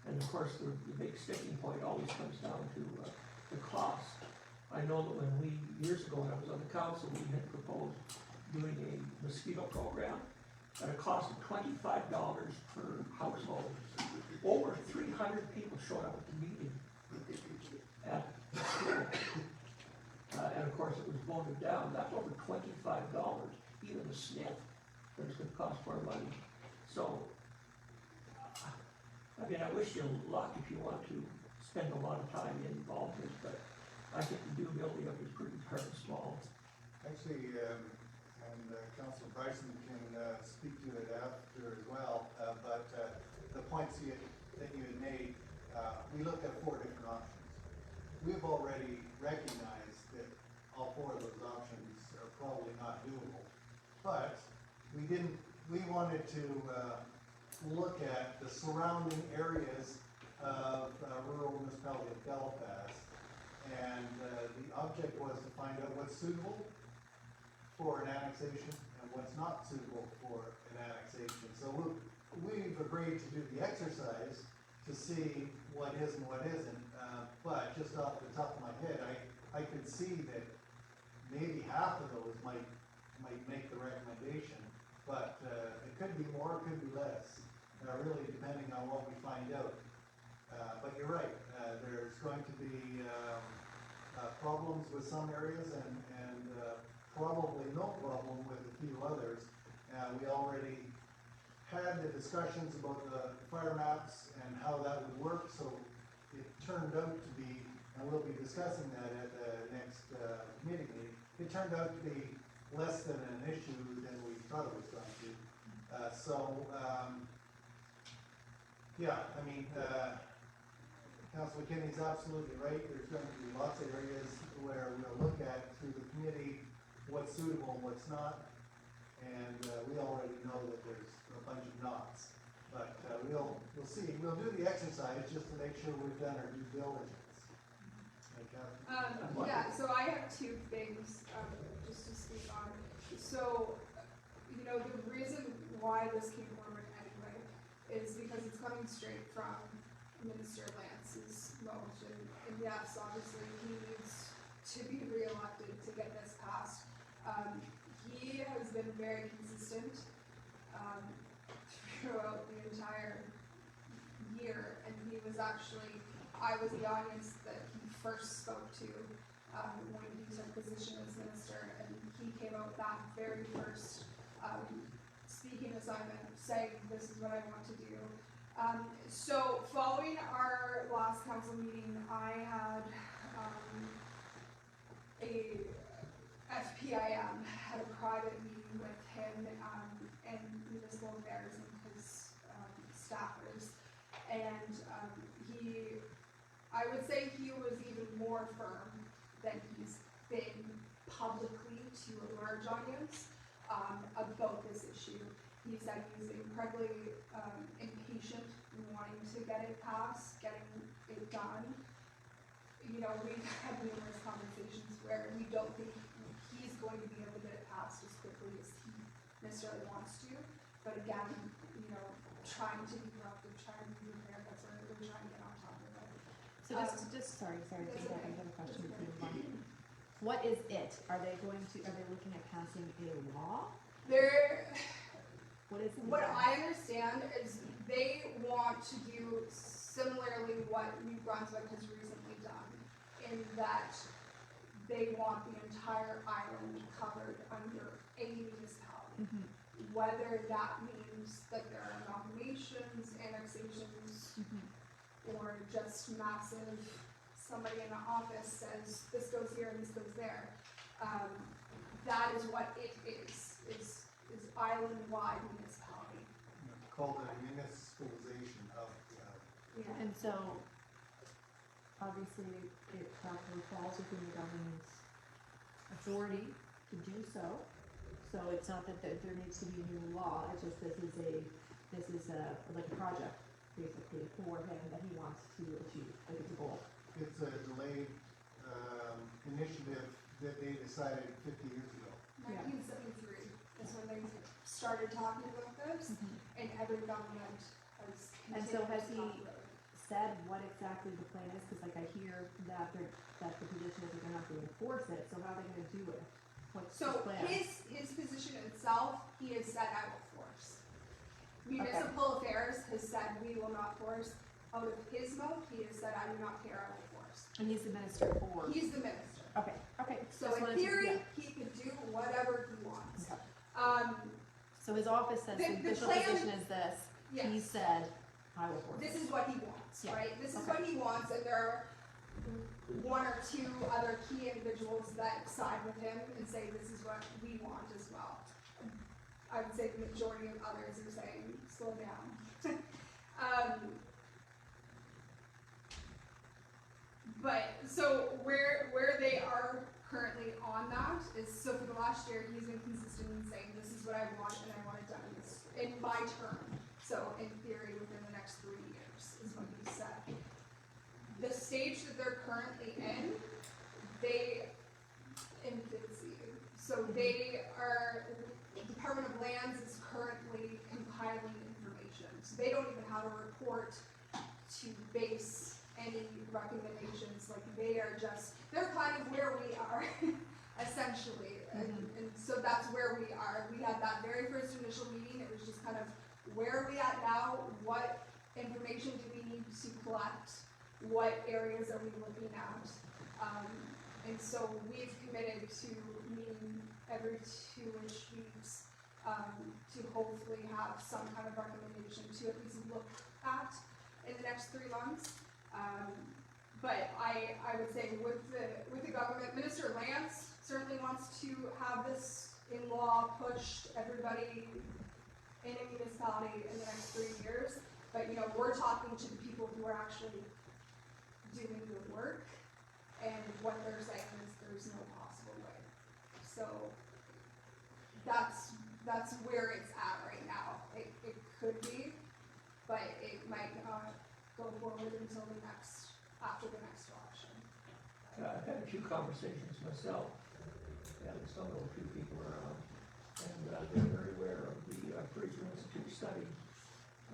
And of course, the big sticking point always comes down to the cost. I know that when years ago, when I was on the council, we had proposed doing a mosquito program at a cost of $25 per household. Over 300 people showed up at the meeting at the school. And of course, it was voted down. That's over $25, even a sniff, that it's going to cost more money. So, I mean, I wish you luck if you want to spend a lot of time involved in it, but I think the doability of it is pretty darn small. Actually, and Councilor Bryson can speak to it after as well, but the points that you had made, we looked at 4 different options. We've already recognized that all 4 of those options are probably not doable, but we wanted to look at the surrounding areas of rural municipality of Belfast, and the object was to find out what's suitable for an annexation and what's not suitable for an annexation. So we've agreed to do the exercise to see what is and what isn't, but just off the top of my head, I could see that maybe half of those might make the recommendation, but it could be more, it could be less, really depending on what we find out. But you're right, there's going to be problems with some areas and probably no problem with a few others. We already had the discussions about the fire maps and how that would work, so it turned out to be, and we'll be discussing that at the next, committee meeting, it turned out to be less than an issue than we thought it was going to. Yeah, I mean, Councilor Kenny's absolutely right, there's going to be lots of areas where we'll look at through the committee what's suitable and what's not, and, we already know that there's a bunch of nots. But, we'll see, we'll do the exercise just to make sure we've done our due diligence. Okay, Catherine? Yeah, so I have two things, just to speak on. So, you know, the reason why this came forward anyway is because it's coming straight from Minister Lance's motion. And yes, obviously, he needs to be reelected to get this passed. He has been very consistent, throughout the entire year, and he was actually, I was the audience that he first spoke to, when he took position as minister, and he came out that very first, speaking assignment, saying, this is what I want to do. So following our last council meeting, I had, a FPIM had a private meeting with him, and municipal affairs and his, staffers, and, I would say he was even more firm than he's been publicly to a large audience, about this issue. He said he's incredibly, impatient in wanting to get it passed, getting it done. You know, we've had numerous conversations where we don't think he's going to be able to get it passed as quickly as he necessarily wants to. But again, you know, trying to be proactive, trying to be prepared, that's why we're trying to get on top of it. So sorry, just That's I okay. have a question for you. What is it? Are they looking at passing a law? What is it? What I understand is they want to do similarly what New Brunswick has recently done, in that they want the entire island covered under a municipality. Mhm. Whether that means that there are amalgamations, annexations, or just massive, somebody in the office says, this goes here and this goes there. That is what it is island-wide municipality. Called a municipalization of the island. Yeah. And so, obviously, it probably falls within the government's authority to do so. So it's not that there needs to be a new law, it's just this is like a project, basically, for him that he wants to achieve, like it's a goal. It's a delayed, initiative that they decided 50 years ago. Yeah. 1973 is when they started talking about this, and every government has And so continued has to he talk about it. said what exactly the plan is? Cause like I hear that that the position is they're gonna have to enforce it, so how are they gonna do it? What's the So plan? his position itself, he has said, I will force. Municipal affairs has said, we will not force. Out of his mouth, he has said, I do not care, I will force. And he's the minister for. He's the minister. Okay, So just in wanted to- theory, yeah. he could do whatever he wants. Okay. So his office says the The official plan- position is this, he Yes, said, I will force this it. is what he wants, Yeah, right? This is okay. what he wants, and there are one or two other key individuals that side with him and say, this is what we want as well. I would say the majority of others are saying, slow down. But, so where they are currently on that is, so for the last year, he's been consistent in saying, this is what I want, and I want it done in my term. So in theory, within the next 3 years, is what he said. The stage that they're currently in, they, infancy, so they are, Department of Lands is currently compiling information. So they don't even have a report to base any recommendations, like they are just, they're kind of where we are, essentially. And so that's where we are. We had that very first initial meeting, it was just kind of, where are we at now? What information do we need to collect? What areas are we looking at? And so we've committed to meeting every 2-ish weeks, to hopefully have some kind of recommendation to at least look at in the next 3 months. But I would say with the government, Minister Lance certainly wants to have this in law pushed everybody in a municipality in the next 3 years. But, you know, we're talking to the people who are actually doing the work, and what they're saying is there's no possible way. So that's where it's at right now. It could be, but it might not go forward until after the next election. I've had a few conversations myself, and I still know a few people around, and they're very aware of the Fraser Institute study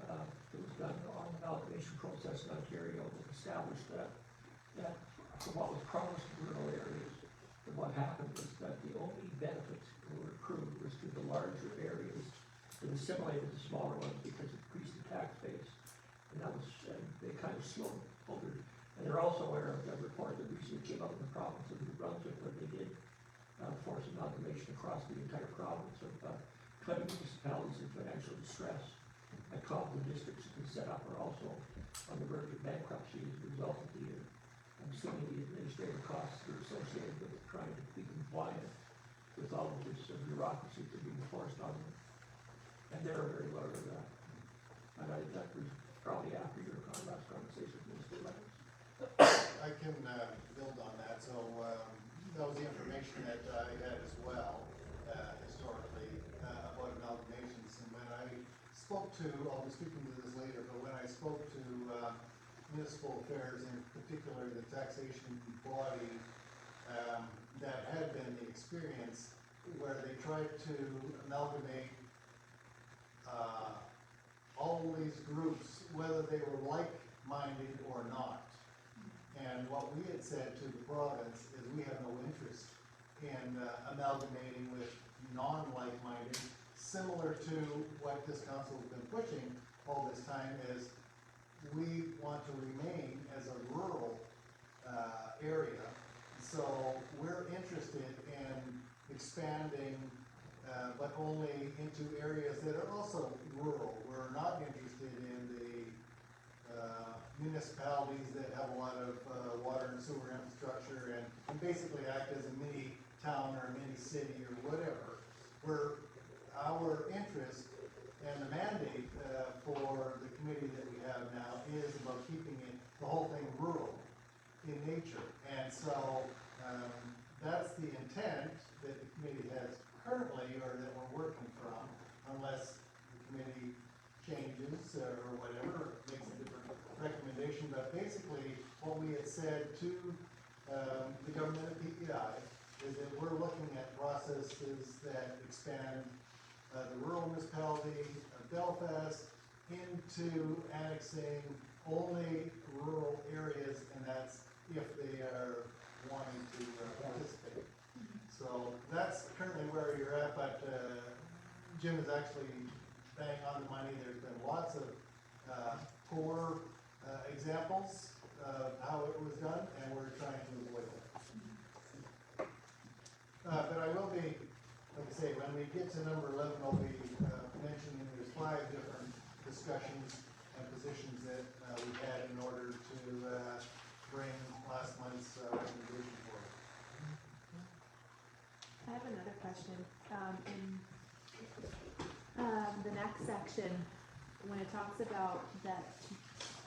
that was done on the amalgamation process in Ontario that established that for what was promised to rural areas, and what happened was that the only benefits that were accrued was to the larger areas that assimilated the smaller ones because it increased the tax base. And that was, they kind of slowed over. And they're also aware of the report that recently came out in the province of New Brunswick where they did force amalgamation across the entire province of 20 municipalities in financial distress. And the districts that they set up are also on the verge of bankruptcy as a result of the assuming the administrative costs that are associated with trying to be compliant with all of this bureaucracy that are being forced on them. And they're very aware of that. And that was probably after your last conversation with Mr. Lance. I can build on that. So that was the information that I had as well, historically, about amalgamations. And when I spoke to, I'll be speaking to this later, but when I spoke to municipal affairs, in particular the taxation body, that had been the experience where they tried to amalgamate all these groups, whether they were like-minded or not. And what we had said to the province is we have no interest in amalgamating with non-like-minded, similar to what this council has been pushing all this time is we want to remain as a rural area. So we're interested in expanding, but only into areas that are also rural. We're not interested in the municipalities that have a lot of water and sewer infrastructure and basically act as a mini town or a mini city or whatever. Our interest and the mandate for the committee that we have now is about keeping the whole thing rural in nature. And so that's the intent that the committee has currently, or that we're working from, unless the committee changes or whatever, makes a different recommendation. But basically, what we had said to the government of PEI is that we're looking at processes that expand the rural municipality of Belfast into annexing only rural areas, and that's if they are wanting to participate. So that's currently where you're at, but Jim is actually bang on the money. There's been lots of poor examples of how it was done, and we're trying to avoid that. But I will be, like I say, when we get to number 11, I'll be mentioning there's 5 different discussions and positions that we had in order to bring last month's recommendation forward. I have another question. In the next section, when it talks about that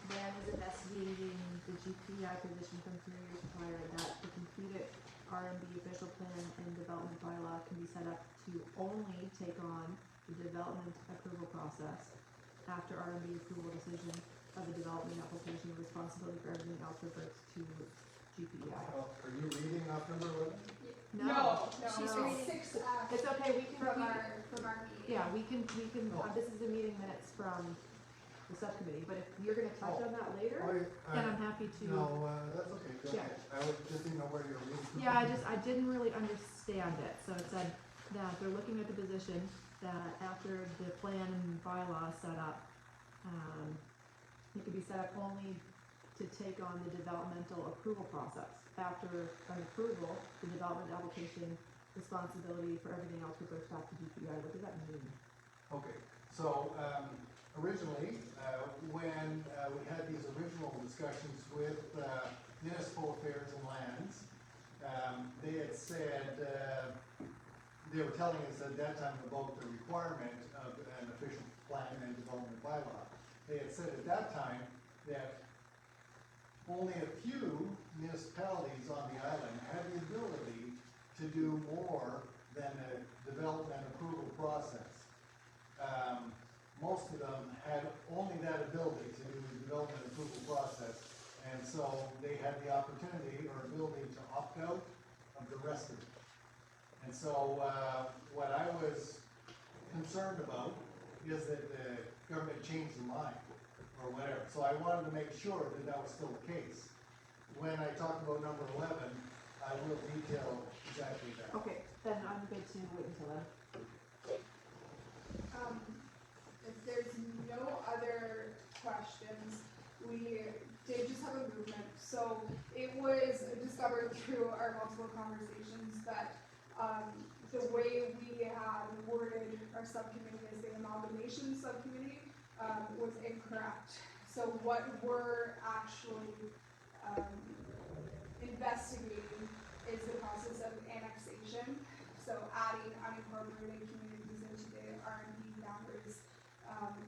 man is investigating the GPI position from 3 years prior, that the completed RMB official plan and development bylaw can be set up to only take on the development approval process after RMB approval decision of the development application. Responsibility for everything else reverts to GPEI. Are you reading off number 11? No, She's it's reading. 6F It's okay, we can, from our meeting. yeah, we can, Oh. this is the meeting minutes from the subcommittee, but if you're gonna touch on that later, I- then I'm happy to. No, that's okay. Go Yeah. ahead. I just didn't know where you're reading from. Yeah, I didn't really understand it, so it said that they're looking at the position that after the plan and bylaw is set up, it could be set up only to take on the developmental approval process. After an approval, the development application responsibility for everything else we push back to DPI, what does that mean? Okay, so, originally, when, we had these original discussions with, municipal affairs and lands, they had said, they were telling us at that time about the requirement of an official plan and development bylaw. They had said at that time that only a few municipalities on the island had the ability to do more than a development approval process. Most of them had only that ability to do the development approval process, and so they had the opportunity or ability to opt out of the rest of it. And so, what I was concerned about is that the government changed their mind, or whatever. So I wanted to make sure that that was still the case. When I talk about number 11, I will detail exactly that. Okay, then I'm good to wait until then. If there's no other questions, we did just have a movement. So it was discovered through our multiple conversations that, the way we had worded our subcommittee as the amalgamation subcommittee, was incorrect. So what we're actually, investigating is the process of annexation. So adding unincorporated communities into the RMB boundaries,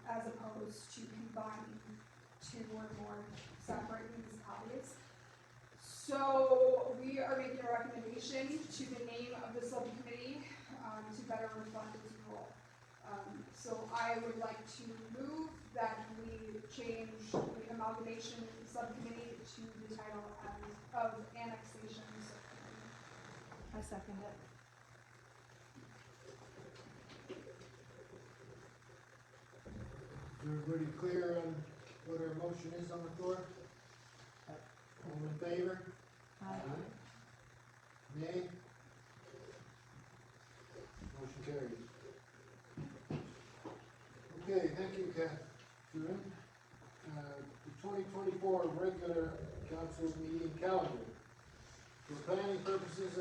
as opposed to combining two or more separate municipalities. So we are making a recommendation to the name of the subcommittee, to better reflect its role. So I would like to move that we change the amalgamation subcommittee to the title of annexation subcommittee. I second it. Is everybody clear on what our motion is on the floor? All in favor? Nay? Motion carries. Okay, thank you, Catherine. The 2024 regular council meeting calendar. For planning purposes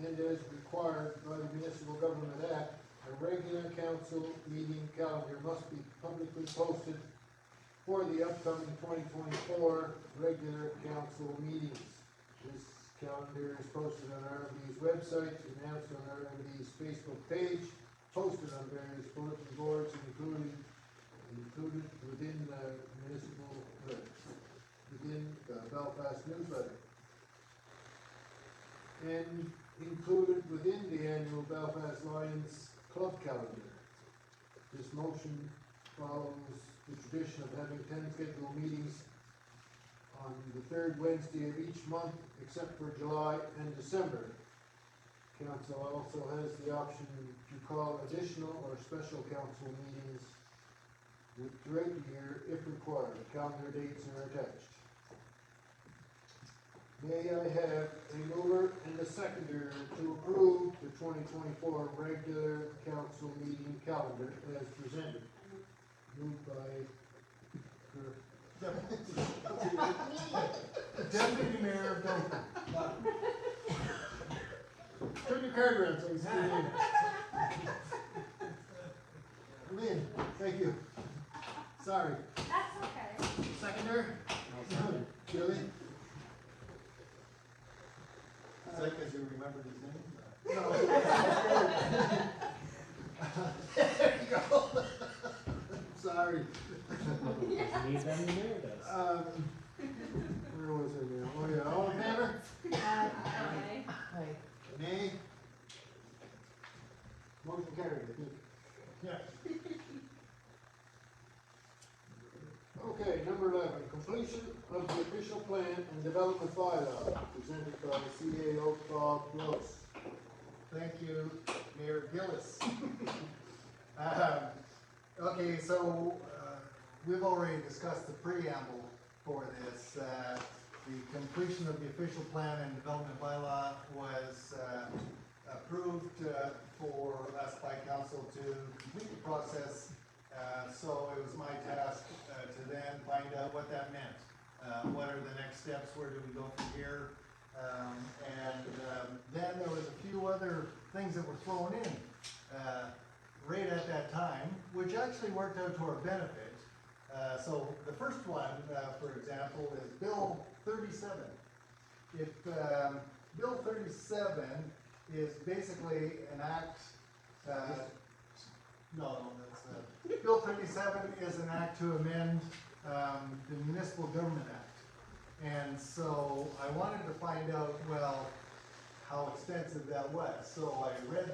and as required by the Municipal Government Act, a regular council meeting calendar must be publicly posted for the upcoming 2024 regular council meetings. This calendar is posted on RMB's website, announced on RMB's Facebook page, posted on various bulletin boards, included within the within the Belfast newsletter, and included within the annual Belfast Lions Club calendar. This motion follows the tradition of having 10 scheduled meetings on the third Wednesday of each month, except for July and December. Council also has the option to call additional or special council meetings throughout the year if required. Calendar dates are attached. May I have a mover and a seconder to approve the 2024 regular council meeting calendar as presented? Moved by Deputy Mayor Duncan. turn your card around so we see your name. Lynn, thank you. Sorry. That's okay. Seconder? Julie? Is that because you remembered his name? No. There you go. Sorry. He's been the mayor does. Where was I now? Oh yeah, all in favor? Okay. Nay? Motion carried, I think. Yeah. Okay, number 11, completion of the official plan and development bylaw, presented by CAO Bob Gross. Thank you, Mayor Gillis. Okay, so, we've already discussed the preamble for this. The completion of the official plan and development bylaw was, approved, for us by council to complete the process. So it was my task, to then find out what that meant. What are the next steps? Where do we go from here? Then there was a few other things that were thrown in right at that time, which actually worked out to our benefit. So the first one, for example, is Bill 37. If Bill 37 is basically an act, Bill 37 is an act to amend the Municipal Government Act. And so I wanted to find out, well, how extensive that was. So I read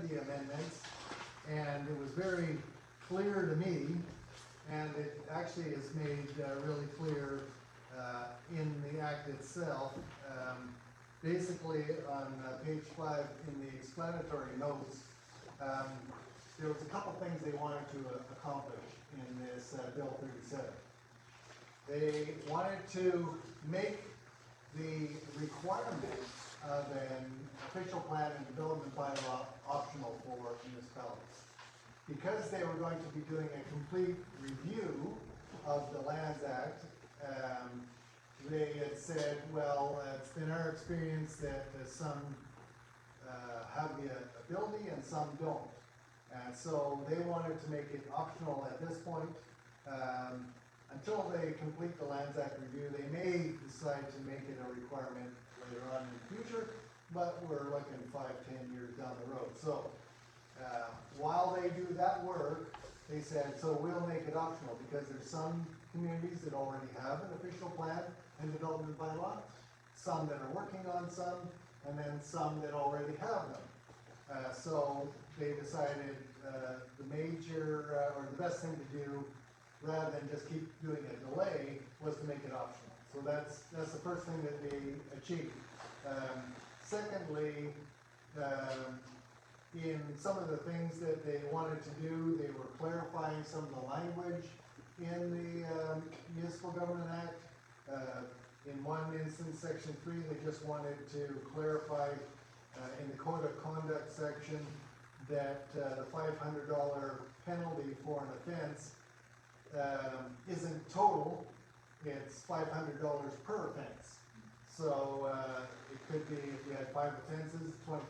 the amendments, and it was very clear to me, and it actually is made really clear in the act itself. Basically, on page 5 in the explanatory notes, there was a couple things they wanted to accomplish in this Bill 37. They wanted to make the requirement of an official plan and development bylaw optional for municipalities. Because they were going to be doing a complete review of the Lands Act, they had said, well, it's been our experience that some have the ability and some don't. And so they wanted to make it optional at this point. Until they complete the Lands Act review, they may decide to make it a requirement later on in the future, but we're looking 5-10 years down the road. So while they do that work, they said, so we'll make it optional, because there's some communities that already have an official plan and development bylaw, some that are working on some, and then some that already have them. So they decided the major, or the best thing to do, rather than just keep doing a delay, was to make it optional. So that's the first thing that they achieved. Secondly, in some of the things that they wanted to do, they were clarifying some of the language in the Municipal Government Act. In one instance, section 3, they just wanted to clarify in the Code of Conduct section that the $500 penalty for an offense isn't total, it's $500 per offense. So it could be, if you had 5 offenses, $2,500.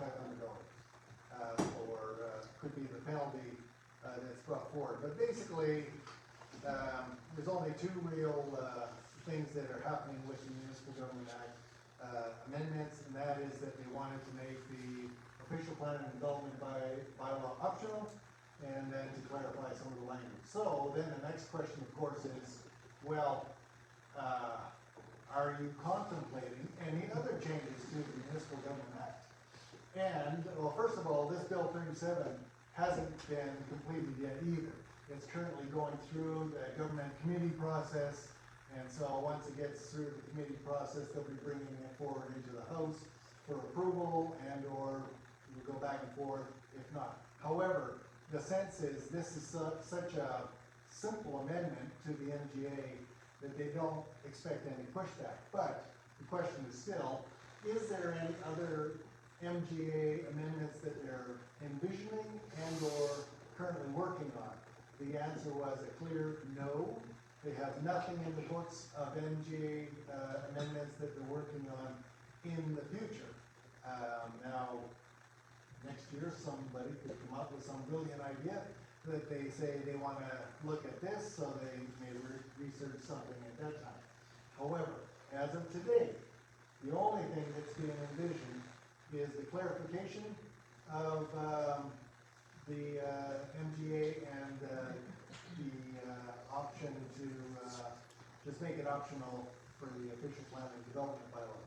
Or could be the penalty that's brought forward. But basically, there's only 2 real things that are happening with the Municipal Government Act amendments, and that is that they wanted to make the official plan and development bylaw optional, and then to clarify some of the language. So then the next question, of course, is, well, are you contemplating any other changes to the Municipal Government Act? And, well, first of all, this Bill 37 hasn't been completed yet either. It's currently going through the government committee process, and so once it gets through the committee process, they'll be bringing it forward into the House for approval, and or we'll go back and forth if not. However, the sense is this is such a simple amendment to the MGA that they don't expect any pushback. But the question is still, is there any other MGA amendments that they're envisioning and or currently working on? The answer was a clear no. They have nothing in the books of MGA amendments that they're working on in the future. Now, next year somebody could come up with some brilliant idea that they say they want to look at this, so they may research something at that time. However, as of today, the only thing that's being envisioned is the clarification of the MGA and the option to just make it optional for the official plan and development bylaw.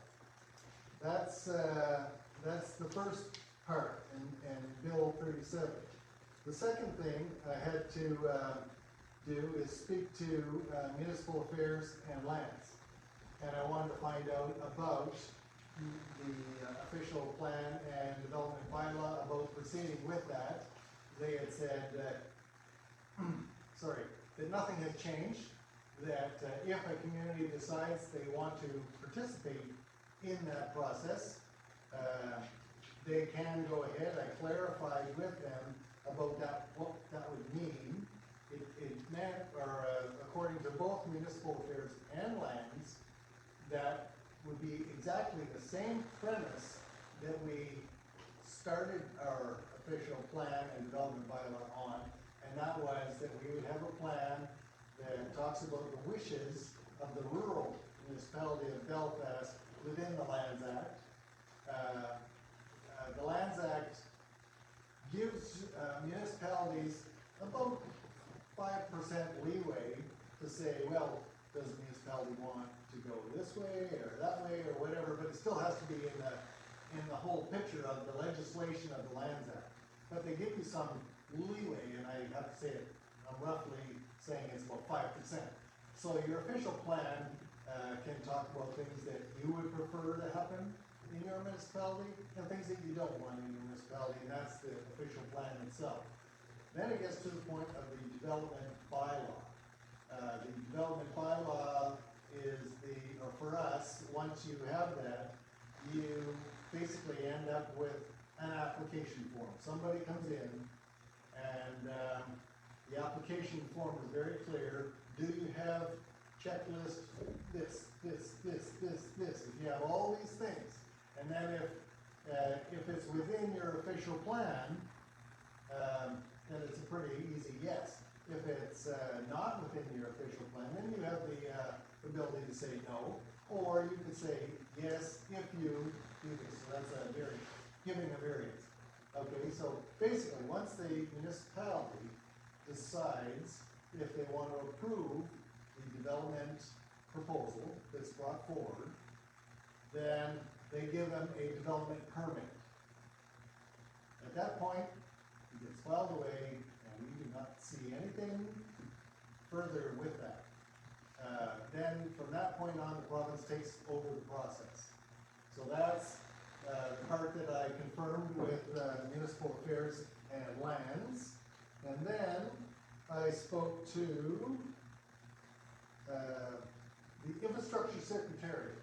That's the first part in Bill 37. The second thing I had to do is speak to municipal affairs and lands. And I wanted to find out about the official plan and development bylaw, about proceeding with that. They had said that, that nothing has changed, that if a community decides they want to participate in that process, they can go ahead. I clarified with them about that, what that would mean. It meant, or according to both municipal affairs and lands, that would be exactly the same premise that we started our official plan and development bylaw on, and that was that we would have a plan that talks about the wishes of the rural municipality of Belfast within the Lands Act. The Lands Act gives municipalities about 5% leeway to say, well, does the municipality want to go this way or that way or whatever, but it still has to be in the whole picture of the legislation of the Lands Act. But they give you some leeway, and I have to say it, I'm roughly saying it's about 5%. So your official plan can talk about things that you would prefer to happen in your municipality and things that you don't want in your municipality, and that's the official plan itself. Then it gets to the point of the development bylaw. The development bylaw is or for us, once you have that, you basically end up with an application form. Somebody comes in and the application form is very clear. Do you have checklist this? If you have all these things, and then if it's within your official plan, then it's a pretty easy yes. If it's not within your official plan, then you have the ability to say no, or you could say yes if you do this. So that's a variance, giving a variance. Okay, so basically, once the municipality decides if they want to approve the development proposal that's brought forward, then they give them a development permit. At that point, it gets filed away, and we do not see anything further with that. Then from that point on, the province takes over the process. So that's the part that I confirmed with Municipal Affairs and Lands. And then I spoke to the Infrastructure Secretariat.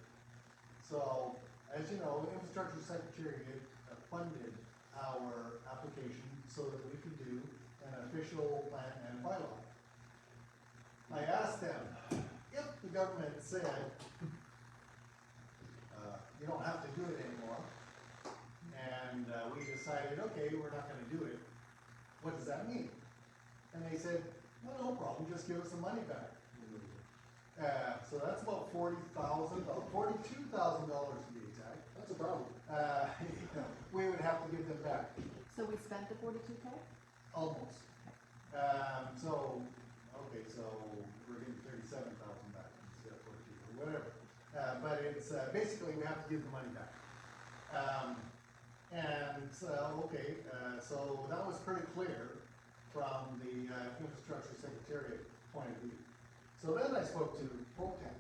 So, as you know, the Infrastructure Secretariat funded our application so that we could do an official plan and bylaw. I asked them, if the government said, you don't have to do it anymore, and we decided, okay, we're not gonna do it, what does that mean? And they said, well, no problem, just give us the money back. So that's about $42,000 to be exact. That's a problem. We would have to give them back, So we spent the 42K? almost. Okay, so we're getting 37,000 back instead of 42, or whatever. But it's, basically we have to give the money back. So that was pretty clear from the Infrastructure Secretariat point of view. So then I spoke to Pocan,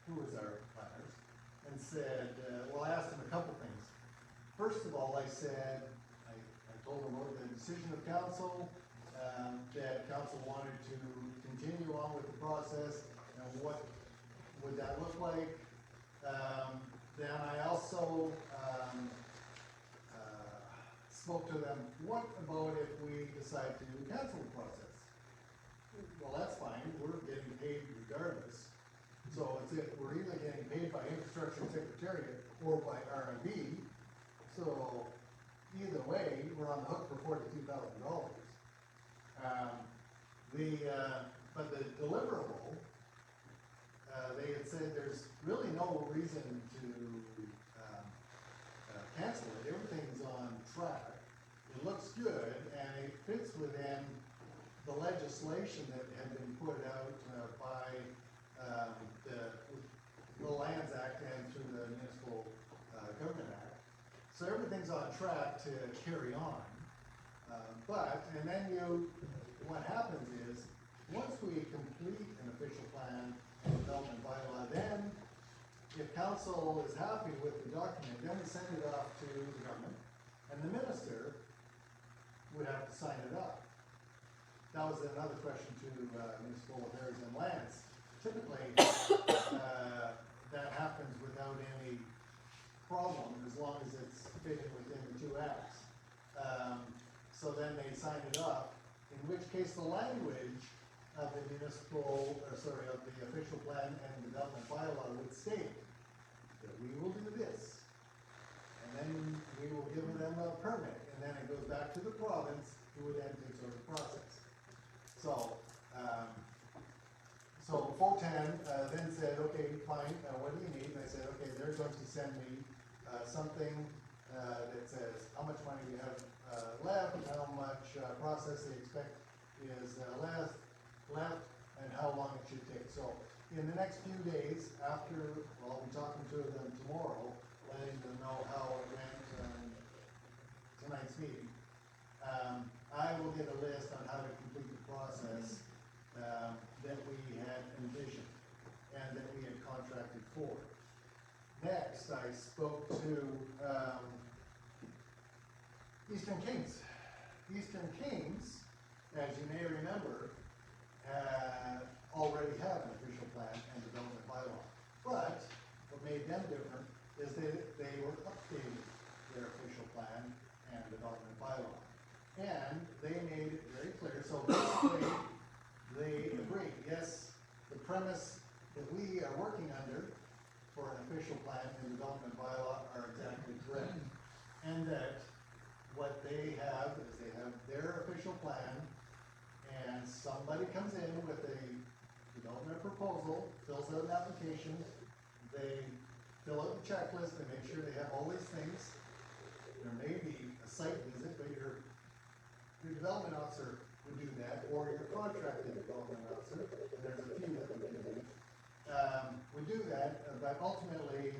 who is our planners, and said, well, I asked him a couple things. First of all, I said, I told him about the decision of council, that council wanted to continue on with the process, and what would that look like? Then I also spoke to them, what about if we decide to cancel the process? Well, that's fine, we're getting paid regardless. So we're either getting paid by Infrastructure Secretariat or by RMB. So either way, we're on the hook for $42,000. But the deliverable, they had said there's really no reason to cancel it. Everything's on track. It looks good, and it fits within the legislation that had been put out by the Lands Act and through the Municipal Government Act. So everything's on track to carry on. And then what happens is, once we complete an official plan and development bylaw, then if council is happy with the document, then we send it off to the government, and the minister would have to sign it up. That was another question to Municipal Affairs and Lands. Typically, that happens without any problem, as long as it's fitting within the two acts. So then they sign it up, in which case the language of the official plan and development bylaw would state, that we will do this. And then we will give them a permit, and then it goes back to the province, who then takes over the process. So, so Fotan then said, okay, fine, what do you need? And I said, okay, they're going to send me something that says how much money we have left, how much process they expect is left, and how long it should take. So in the next few days, after, well, I'll be talking to them tomorrow, letting them know how it went tonight's meeting. I will get a list on how to complete the process that we had envisioned and that we had contracted for. Next, I spoke to Eastern Kings. Eastern Kings, as you may remember, already have an official plan and development bylaw. But what made them different is they were updating their official plan and development bylaw. And they made it very clear, so basically, they agreed, yes, the premise that we are working under for an official plan and development bylaw are exactly correct. And that what they have is they have their official plan, and somebody comes in with a development proposal, fills out an application, they fill out the checklist and make sure they have all these things. There may be a site visit, but your development officer would do that, or your contracted development officer, and there's a few that we can do. We do that, but ultimately,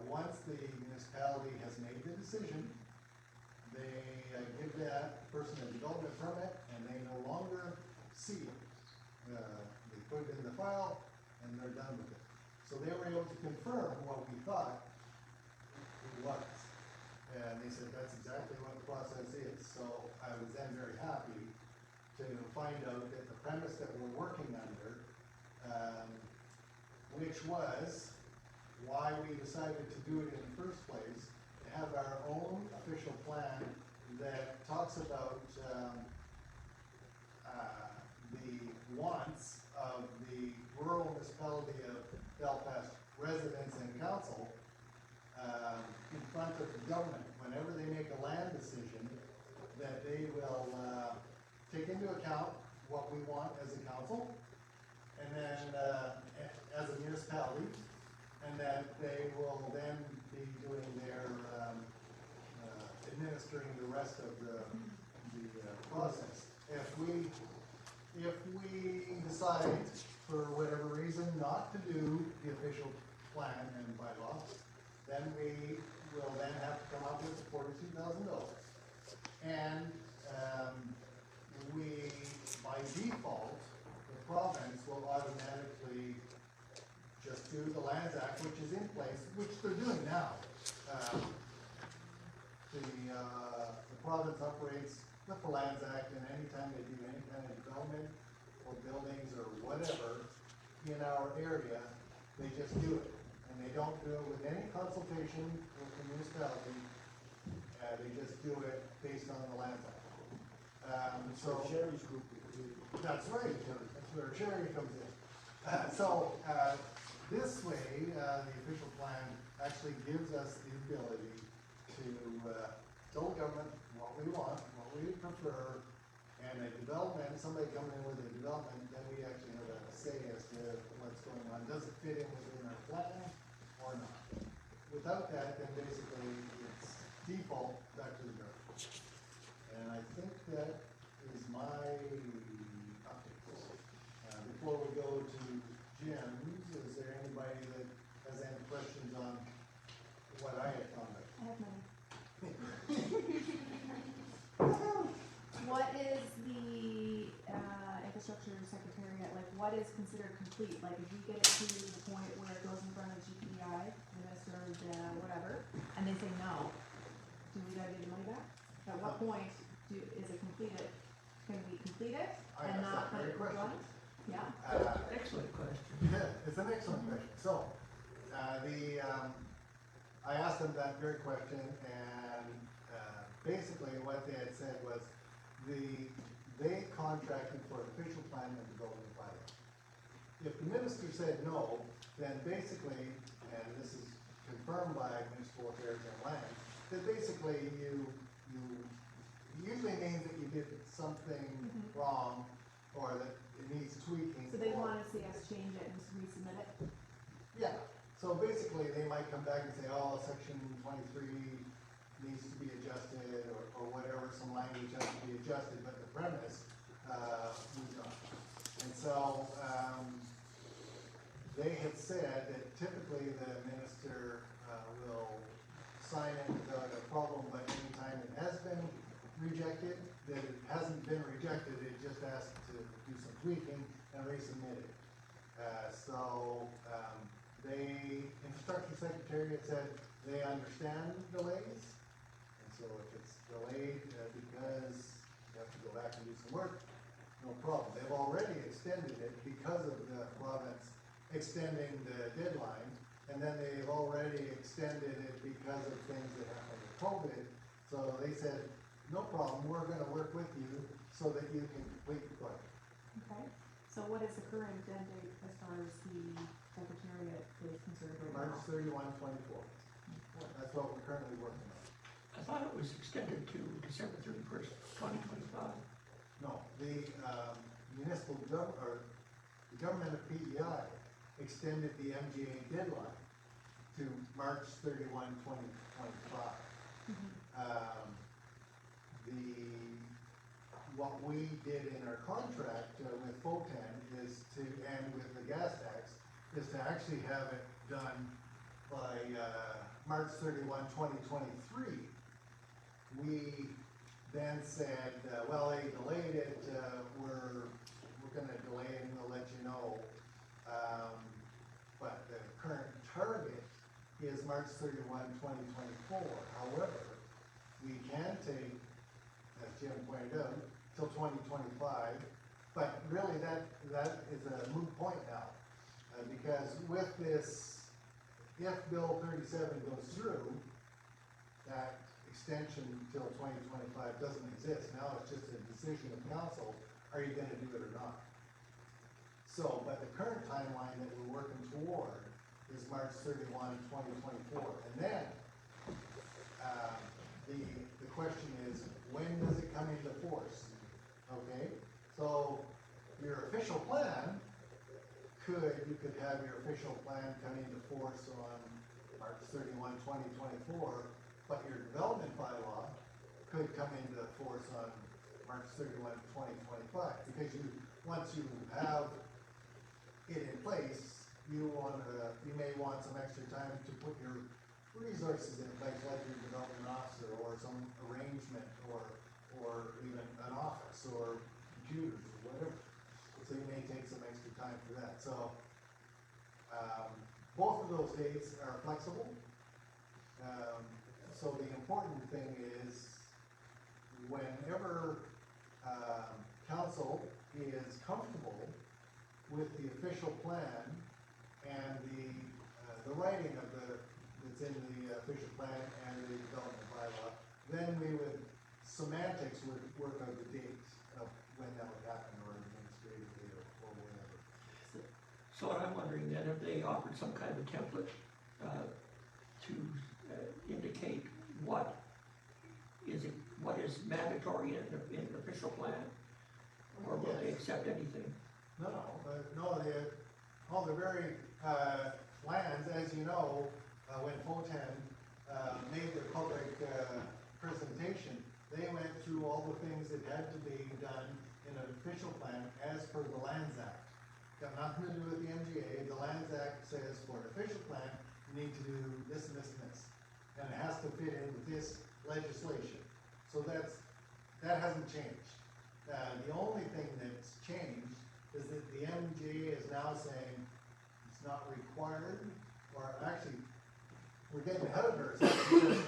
once the municipality has made the decision, they give that person a development permit, and they no longer see it. They put it in the file, and they're done with it. So they were able to confirm what we thought it was. And they said that's exactly what the process is. So I was then very happy to find out that the premise that we're working under, which was why we decided to do it in the first place, to have our own official plan that talks about the wants of the rural municipality of Belfast residents and council in front of the government. Whenever they make a land decision, that they will take into account what we want as a council, and then as a municipality, and that they will then be doing their administering the rest of the process. If we decide, for whatever reason, not to do the official plan and bylaw, then we will then have to come up with $42,000. And we, by default, the province will automatically just do the Lands Act, which is in place, which they're doing now. The province operates with the Lands Act, and anytime they do any kind of development or buildings or whatever in our area, they just do it. And they don't do it with any consultation with the municipality. They just do it based on the Lands Act. So Sherry's group. that's right, that's where Sherry comes in. This way, the official plan actually gives us the ability to tell the government what we want, what we prefer, and a development, somebody coming in with a development, then we actually have a say as to what's going on. Does it fit in within our plan or not? Without that, then basically it's default back to the government. And I think that is my update. Before we go to Jim's, is there anybody that has any questions on what I had commented? I have many. What is the infrastructure secretariat, like what is considered complete? Like if we get it to the point where it goes in front of GPI, the minister, whatever, and they say no, do we gotta give the money back? At what point is it completed? Can we complete it I and asked not that let very it question. run? Yeah. Excellent question. Yeah, it's an excellent question. So, I asked them that very question, and basically what they had said was they contracted for an official plan and development bylaw. If the minister said no, then basically, and this is confirmed by Municipal Affairs and Land, that basically you usually means that you did something wrong, or that it needs tweaking. So they or- wanna see us change it and just resubmit it? Yeah, so basically, they might come back and say, oh, section 23 needs to be adjusted, or whatever, some language has to be adjusted, but the premise, moved on. And so, they had said that typically the minister, will sign it without a problem, but anytime it has been rejected, that it hasn't been rejected, it just asked to do some tweaking and resubmit it. The infrastructure secretary had said they understand delays, and so if it's delayed because you have to go back and do some work, no problem. They've already extended it because of the province extending the deadline, and then they've already extended it because of things that happened with COVID. So they said, no problem, we're gonna work with you so that you can complete the project. Okay, so what is the current end date as far as the secretariat is concerned right March now? 31, 24. That's what we're currently working on. I thought it was extended to December 31st, 2025. No, the the government of PEI extended the MGA deadline to March 31, 2025. What we did in our contract with FOTAN is to, and with the gas tax, is to actually have it done by March 31, 2023. We then said, well, they delayed it, we're gonna delay it and we'll let you know. But the current target is March 31, 2024. However, we can take, as Jim pointed out, till 2025, but really that is a moot point now. Because with this, if Bill 37 goes through, that extension till 2025 doesn't exist. Now it's just a decision of council, are you gonna do it or not? So, but the current timeline that we're working toward is March 31, 2024. And then, the question is, when does it come into force? Okay, so your official plan you could have your official plan come into force on March 31, 2024, but your development bylaw could come into force on March 31, 2025, because once you have it in place, you may want some extra time to put your resources in place, like your development officer, or some arrangement, or even an office, or computers, or whatever. So you may take some extra time for that. So, both of those dates are flexible. So the important thing is, whenever council is comfortable with the official plan and the writing of that's in the official plan and the development bylaw, then semantics would work out the dates of when that would happen, or administratively, or whatever. So what I'm wondering then, if they offered some kind of a template to indicate what is mandatory in the official plan, or will they accept anything? All the very plans, as you know, when FOTAN made their public presentation, they went through all the things that had to be done in an official plan as per the Lands Act. Got nothing to do with the MGA. The Lands Act says for an official plan, you need to do this and this and this. And it has to fit in with this legislation. So that hasn't changed. The only thing that's changed is that the MGA is now saying it's not required, or actually, we're getting ahead of ourselves because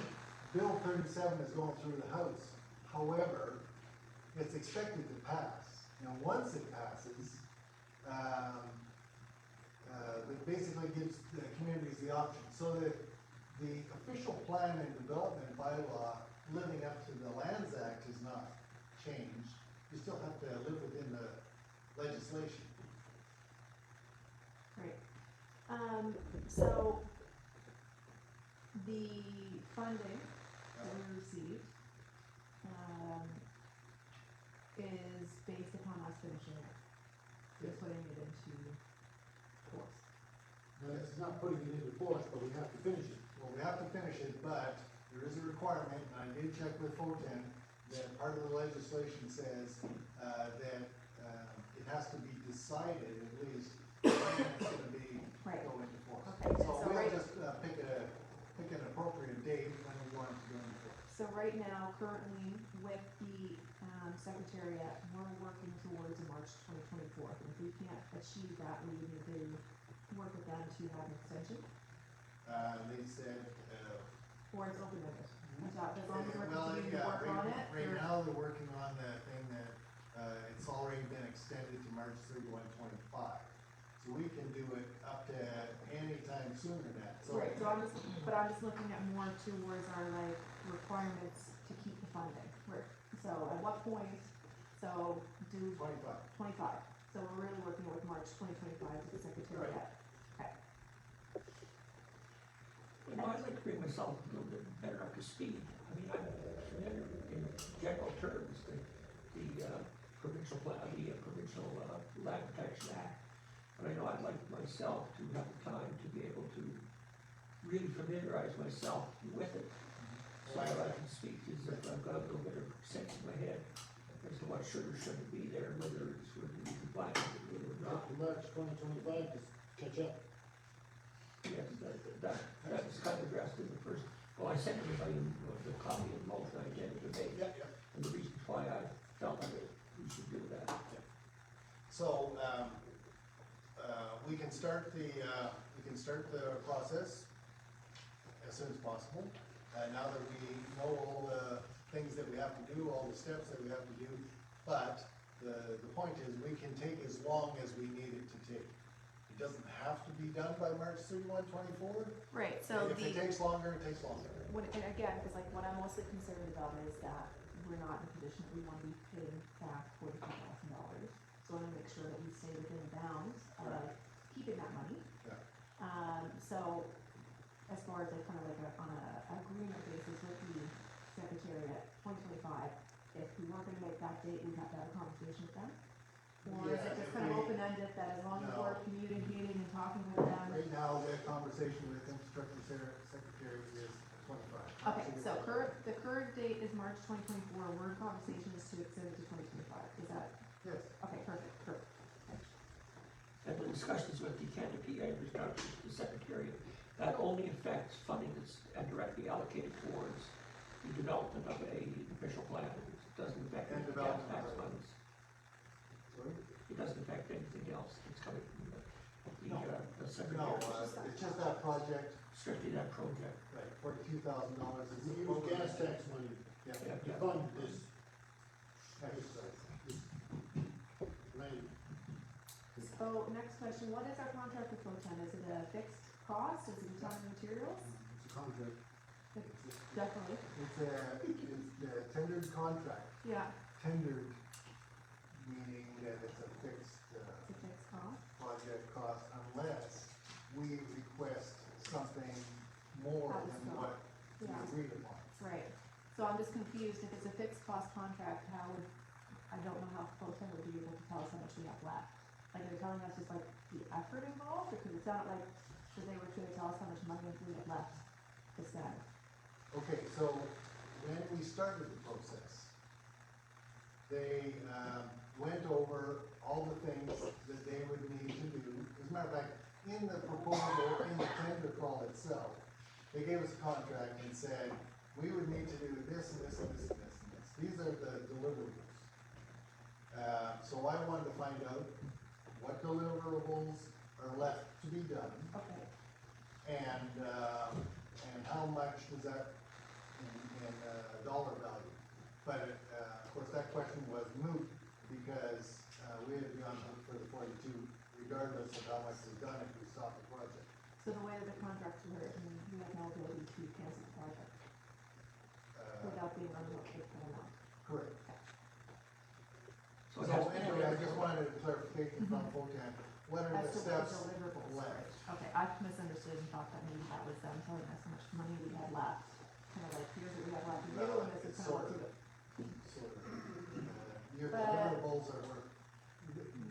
Bill 37 is going through the House. However, it's expected to pass. Now, once it passes, it basically gives the communities the option. So that the official plan and development bylaw living up to the Lands Act is not changed. You still have to live within the legislation. Right. So, the funding that we received, is based upon us finishing it. Just putting it into force. No, it's not putting it into force, but we have to finish it. Well, we have to finish it, but there is a requirement, and I did check with FOTEN, that part of the legislation says, that, it has to be decided at least when it's gonna be Right. go into force. Okay, So so we'll right- just, pick an appropriate date when we want it to go into force. So right now, currently, with the, Secretariat, we're working towards a March 2024. And if we can't achieve that, we would need to work with them to have an extension, They said, or it's open-ended. As long as we're well, continuing to yeah, work on it, right or- now, they're working on the thing that, it's already been extended to March 31, 25. So we can do it up to any time sooner than that, so. Right, so I'm just looking at more towards our like requirements to keep the funding. So at what point, so do 25. 25, so we're really working with March 2025 to the Secretariat. You know, I'd like to bring myself a little bit better up to speed. I mean, I'm familiar in general terms, the provincial land protection act. But I know I'd like myself to have the time to be able to really familiarize myself with it. So what I can speak is that I've got a little bit of sense in my head as to what should or shouldn't be there, whether it's would be compliant with it or not. After March 2025, just catch up. Yes, that was kind of addressed in the first, well, I sent everybody the copy of the motion I intended to make. And the reasons why I felt that we should do that. So, we can start the process as soon as possible. Now that we know all the things that we have to do, all the steps that we have to do, but the point is, we can take as long as we need it to take. It doesn't have to be done by March 31, 24. Right, so If it takes longer, it takes longer. and again, because like what I'm mostly concerned about is that we're not in a position that we want to be paying back $45,000. So I want to make sure that we stay within the bounds of keeping that money. Yeah. So as far as like kind of like on a agreement basis with the Secretariat, 2025, if we weren't gonna make that date, we'd have to have a conversation with them? Or is Yeah, it just if kind of we- open-ended that as long as No. we're communicating and talking with them? Right now, the conversation with infrastructure secretary is 25. Okay, so the current date is March 2024, we're in conversation is to extend it to 2025, is that, Yes. okay, perfect. And the discussions with the Canada PA infrastructure, the secretary, that only affects funding that's directly allocated towards the development of a official plan. It doesn't affect And any gas development tax of- funds. Sorry? It doesn't affect anything else that's coming from the No, secretary. it's just that project, Strictly that project. right, $42,000 is. We use gas tax money Yeah. to fund this exercise. Right. So, next question, what is our contract with Foten? Is it a fixed cost, is it a ton of materials? It's a contract. Definitely, It's a tendered contract, yeah, tendered meaning that it's a fixed, it's a fixed cost. project cost unless we request something more than what we Yeah. agreed upon. Right, so I'm just confused, if it's a fixed cost contract, how would, I don't know how Foten would be able to tell us how much we have left. Like, they're telling us just like the effort involved, because it sounded like, that they were trying to tell us how much money we have left to spend. Okay, so when we started the process, they, went over all the things that they would need to do. As a matter of fact, in the proposal, in the tender call itself, they gave us a contract and said, we would need to do this and this and this and this and this. These are the deliverables. So I wanted to find out what deliverables are left to be done Okay, and how much does that in dollar value? But, of course, that question was moot because, we had to be on hook for the 42 regardless of how much was done if we stopped the project. so the way that the contracts were written, we have no ability to cancel the project without being on the hook for the amount. Correct. So it So has to be anyway, I just delivered. wanted a clarification from Fotan. what are As the to what steps the deliverables were. left? Okay, I misunderstood and thought that maybe that was them telling us how much money we had left. Kind of like, here's what we have left to do, No, and this is it's kind of sort what of. we do. Sort of. Your But- deliverables are worth,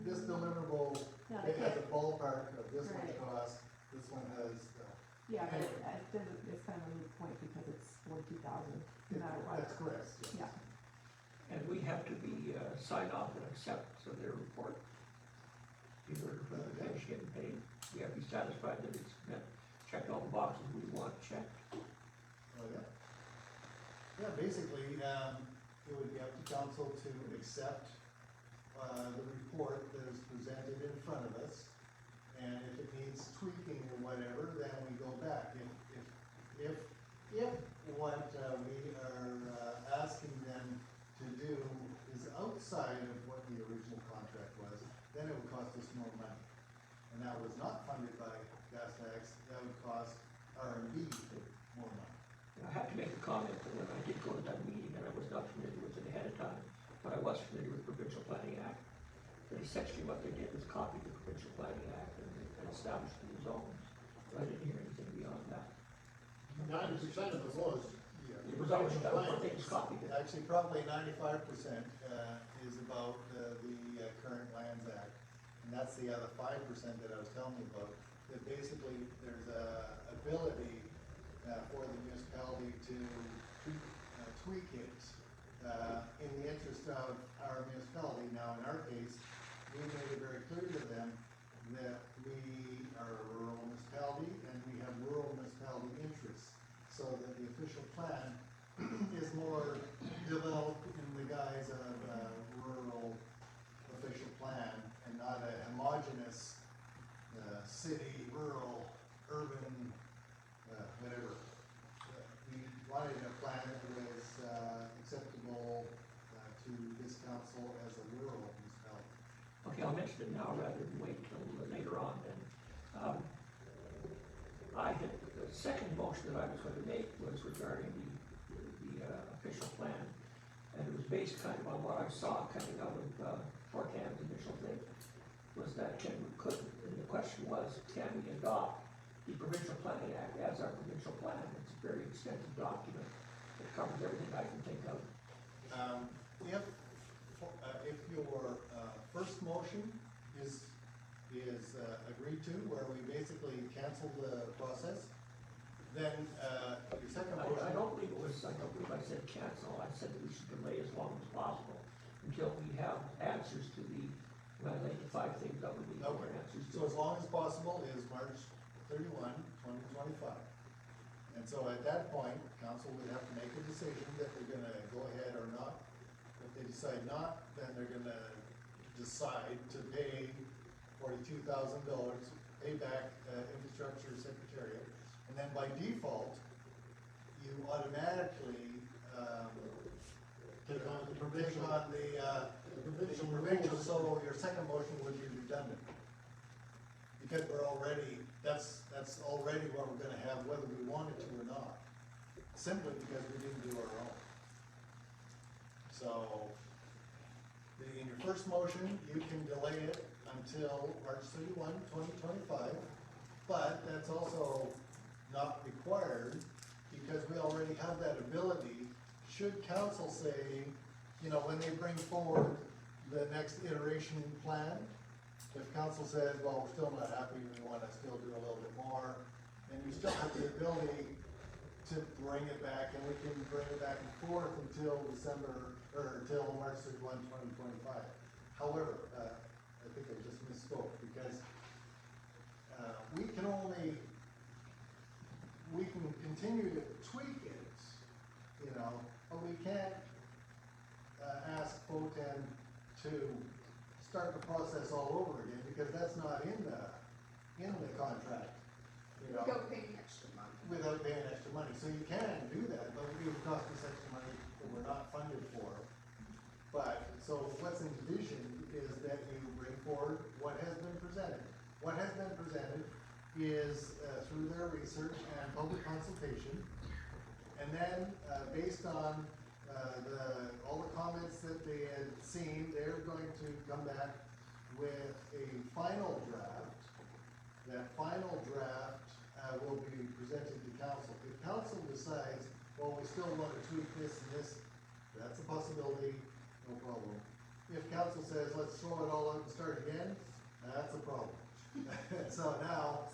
this deliverable, No, it they has can't, a ballpark of this one Right. cost, this one has, yeah, but it's kind of a moot point because it's 42,000, no matter what. that's correct. Yeah, And we have to be, sign off and accept their report. Either finish getting paid, we have to be satisfied that it's met, checked all the boxes we want checked. Oh, yeah. Yeah, basically, it would be up to council to accept, the report that is presented in front of us. And if it needs tweaking or whatever, then we go back. If what, we are, asking them to do is outside of what the original contract was, then it would cost us more money. And that was not funded by gas tax, that would cost RMB more money. I have to make a comment that when I did go to that meeting, and I was not familiar with it ahead of time, but I was familiar with the Provincial Planning Act. That essentially what they did was copy the Provincial Planning Act and establish the zones. But I didn't hear anything beyond that. 90% of it was. It was always done, but they just copied it. Actually, probably 95%, is about, the current Lands Act. And that's the other 5% that I was telling you about, that basically there's a ability, for the municipality to tweak it, in the interest of our municipality. Now, in our case, we made it very clear to them that we are a rural municipality and we have rural municipality interests. So that the official plan is more developed in the guise of a rural official plan and not a homogeneous, city, rural, urban, whatever. We wanted a plan that was, acceptable, to this council as a rural municipality. Okay, I'll mention it now rather than wait till later on then. The second motion that I was going to make was regarding the official plan. And it was based kind of on what I saw coming out of, Fort Cam's initial thing, was that and the question was, can we adopt the Provincial Planning Act as our provincial plan? It's a very extensive document that covers everything I can think of. If your, first motion is agreed to, where we basically cancel the process, then, your second motion. I don't believe I said cancel, I said that we should delay as long as possible until we have answers to when I laid the 5 things that we need more Okay, answers to. so as long as possible is March 31, 2025. And so at that point, council would have to make a decision that they're gonna go ahead or not. If they decide not, then they're gonna decide to pay $42,000, pay back, infrastructure secretariat. And then by default, you automatically, Take on the take provincial. on the provincial, so your second motion would be redundant. Because we're already, that's already what we're gonna have, whether we wanted to or not, simply because we didn't do our own. So, in your first motion, you can delay it until March 31, 2025, but that's also not required, because we already have that ability. Should council say, when they bring forward the next iteration plan, if council says, well, we're still not happy, we wanna still do a little bit more, and you still have the ability to bring it back, and we can bring it back and forth until until March 31, 2025. However, I think I just misspoke, because, we can continue to tweak it, but we can't, ask FOTEN to start the process all over again, because that's not in the contract, Without paying extra money. without paying extra money. So you can do that, but it would cost us extra money that we're not funded for. But, so what's envisioned is that you bring forward what has been presented. What has been presented is, through their research and public consultation, and then, based on, all the comments that they had seen, they're going to come back with a final draft. That final draft will be presented to council. If council decides, well, we still want to tweak this and this, that's a possibility, no problem. If council says, let's throw it all out and start again, that's a problem. So now,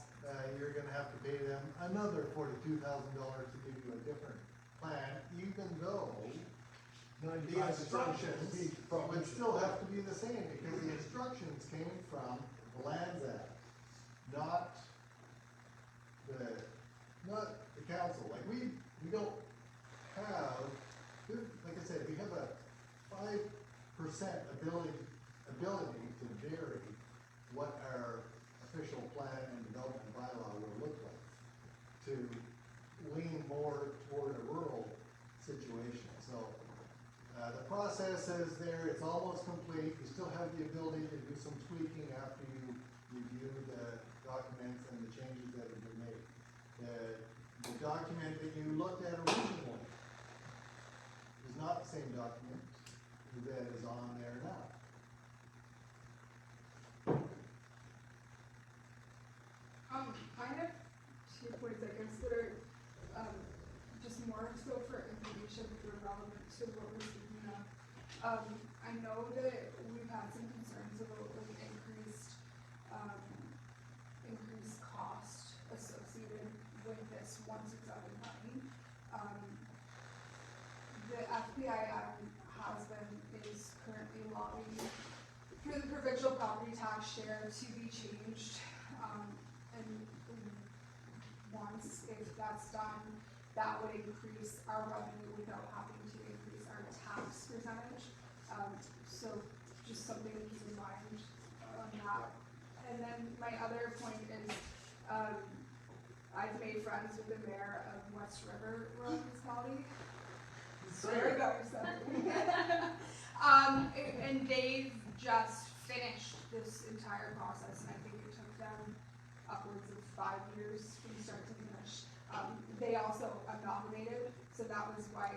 you're gonna have to pay them another $42,000 to give you a different plan, even though the instructions would still have to be the same, because the instructions came from the Lands Act, not the council. Like, we don't have, like I said, we have a 5% ability to vary what our official plan and development bylaw will look like, to lean more toward a rural situation. So, the process is there, it's almost complete. You still have the ability to do some tweaking after you review the documents and the changes that have been made. The document that you looked at originally is not the same document that is on there now. I have 2 points, I guess, that are, just more so for information that are relevant to what we're speaking of. I know that we've had some concerns about like increased cost associated with this once it's up and running. The FPIM is currently lobbying for the provincial property tax share to be changed, and once, if that's done, that would increase our revenue without having to increase our tax percentage. So just something to keep in mind on that. And then my other point is, I've made friends with the mayor of West River Municipality. Sorry about yourself. And they've just finished this entire process, and I think it took them upwards of 5 years from start to finish. They also amalgamated, so that was why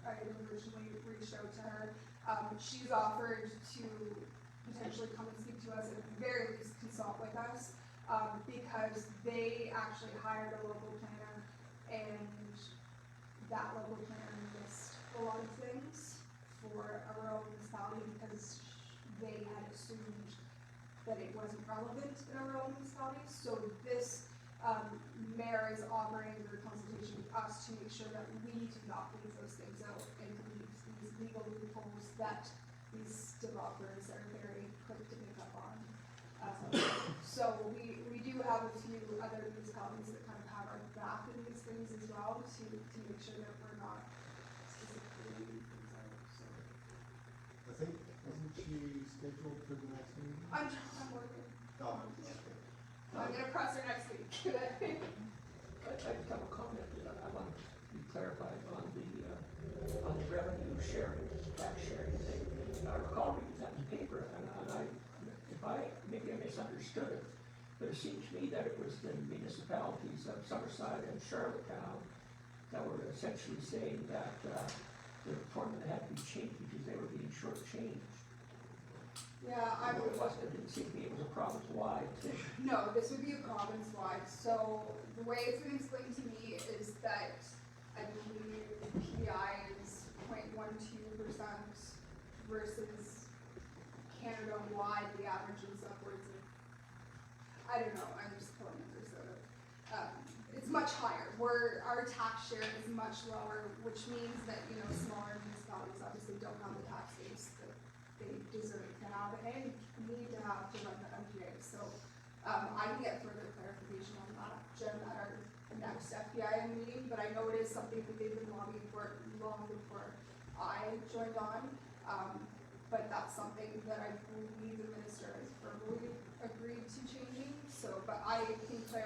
I had originally reached out to her. She's offered to potentially come and speak to us, and at the very least consult with us, because they actually hired a local planner, and that local planner missed a lot of things for a rural municipality because they had assumed that it wasn't relevant in a rural municipality. So this mayor is offering the consultation with us to make sure that we do not leave those things out and leave these legal loopholes that these developers are very quick to pick up on. So we do have a few other municipalities that kind of have our back in these things as well to make sure that we're not specifically leaving things out. So I think, isn't she scheduled for the next meeting? I'm working. Oh, I'm gonna press her next week. I just have a comment that I want to be clarified on the revenue sharing, tax sharing thing. I recall reading that in the paper, and maybe I misunderstood it, but it seemed to me that it was the municipalities of Summerside and Charlottetown that were essentially saying that the formula had to be changed because they were being shortchanged. Yeah, It didn't seem to me it was a province-wide thing. no, this would be a province-wide. So the way it's been explained to me is that I believe PI is 0.12% versus Canada-wide, the average is upwards of, I don't know, I'm just pulling numbers out of, it's much higher. Our tax share is much lower, which means that, smaller municipalities obviously don't have the tax base that they deserve to have and need to have to run the MPA. So, I can get further clarification on that, Jen, at our next FPIM meeting, but I know it is something that they've been lobbying for long before I joined on. But that's something that I believe the minister has verbally agreed to changing. So, but I can clarify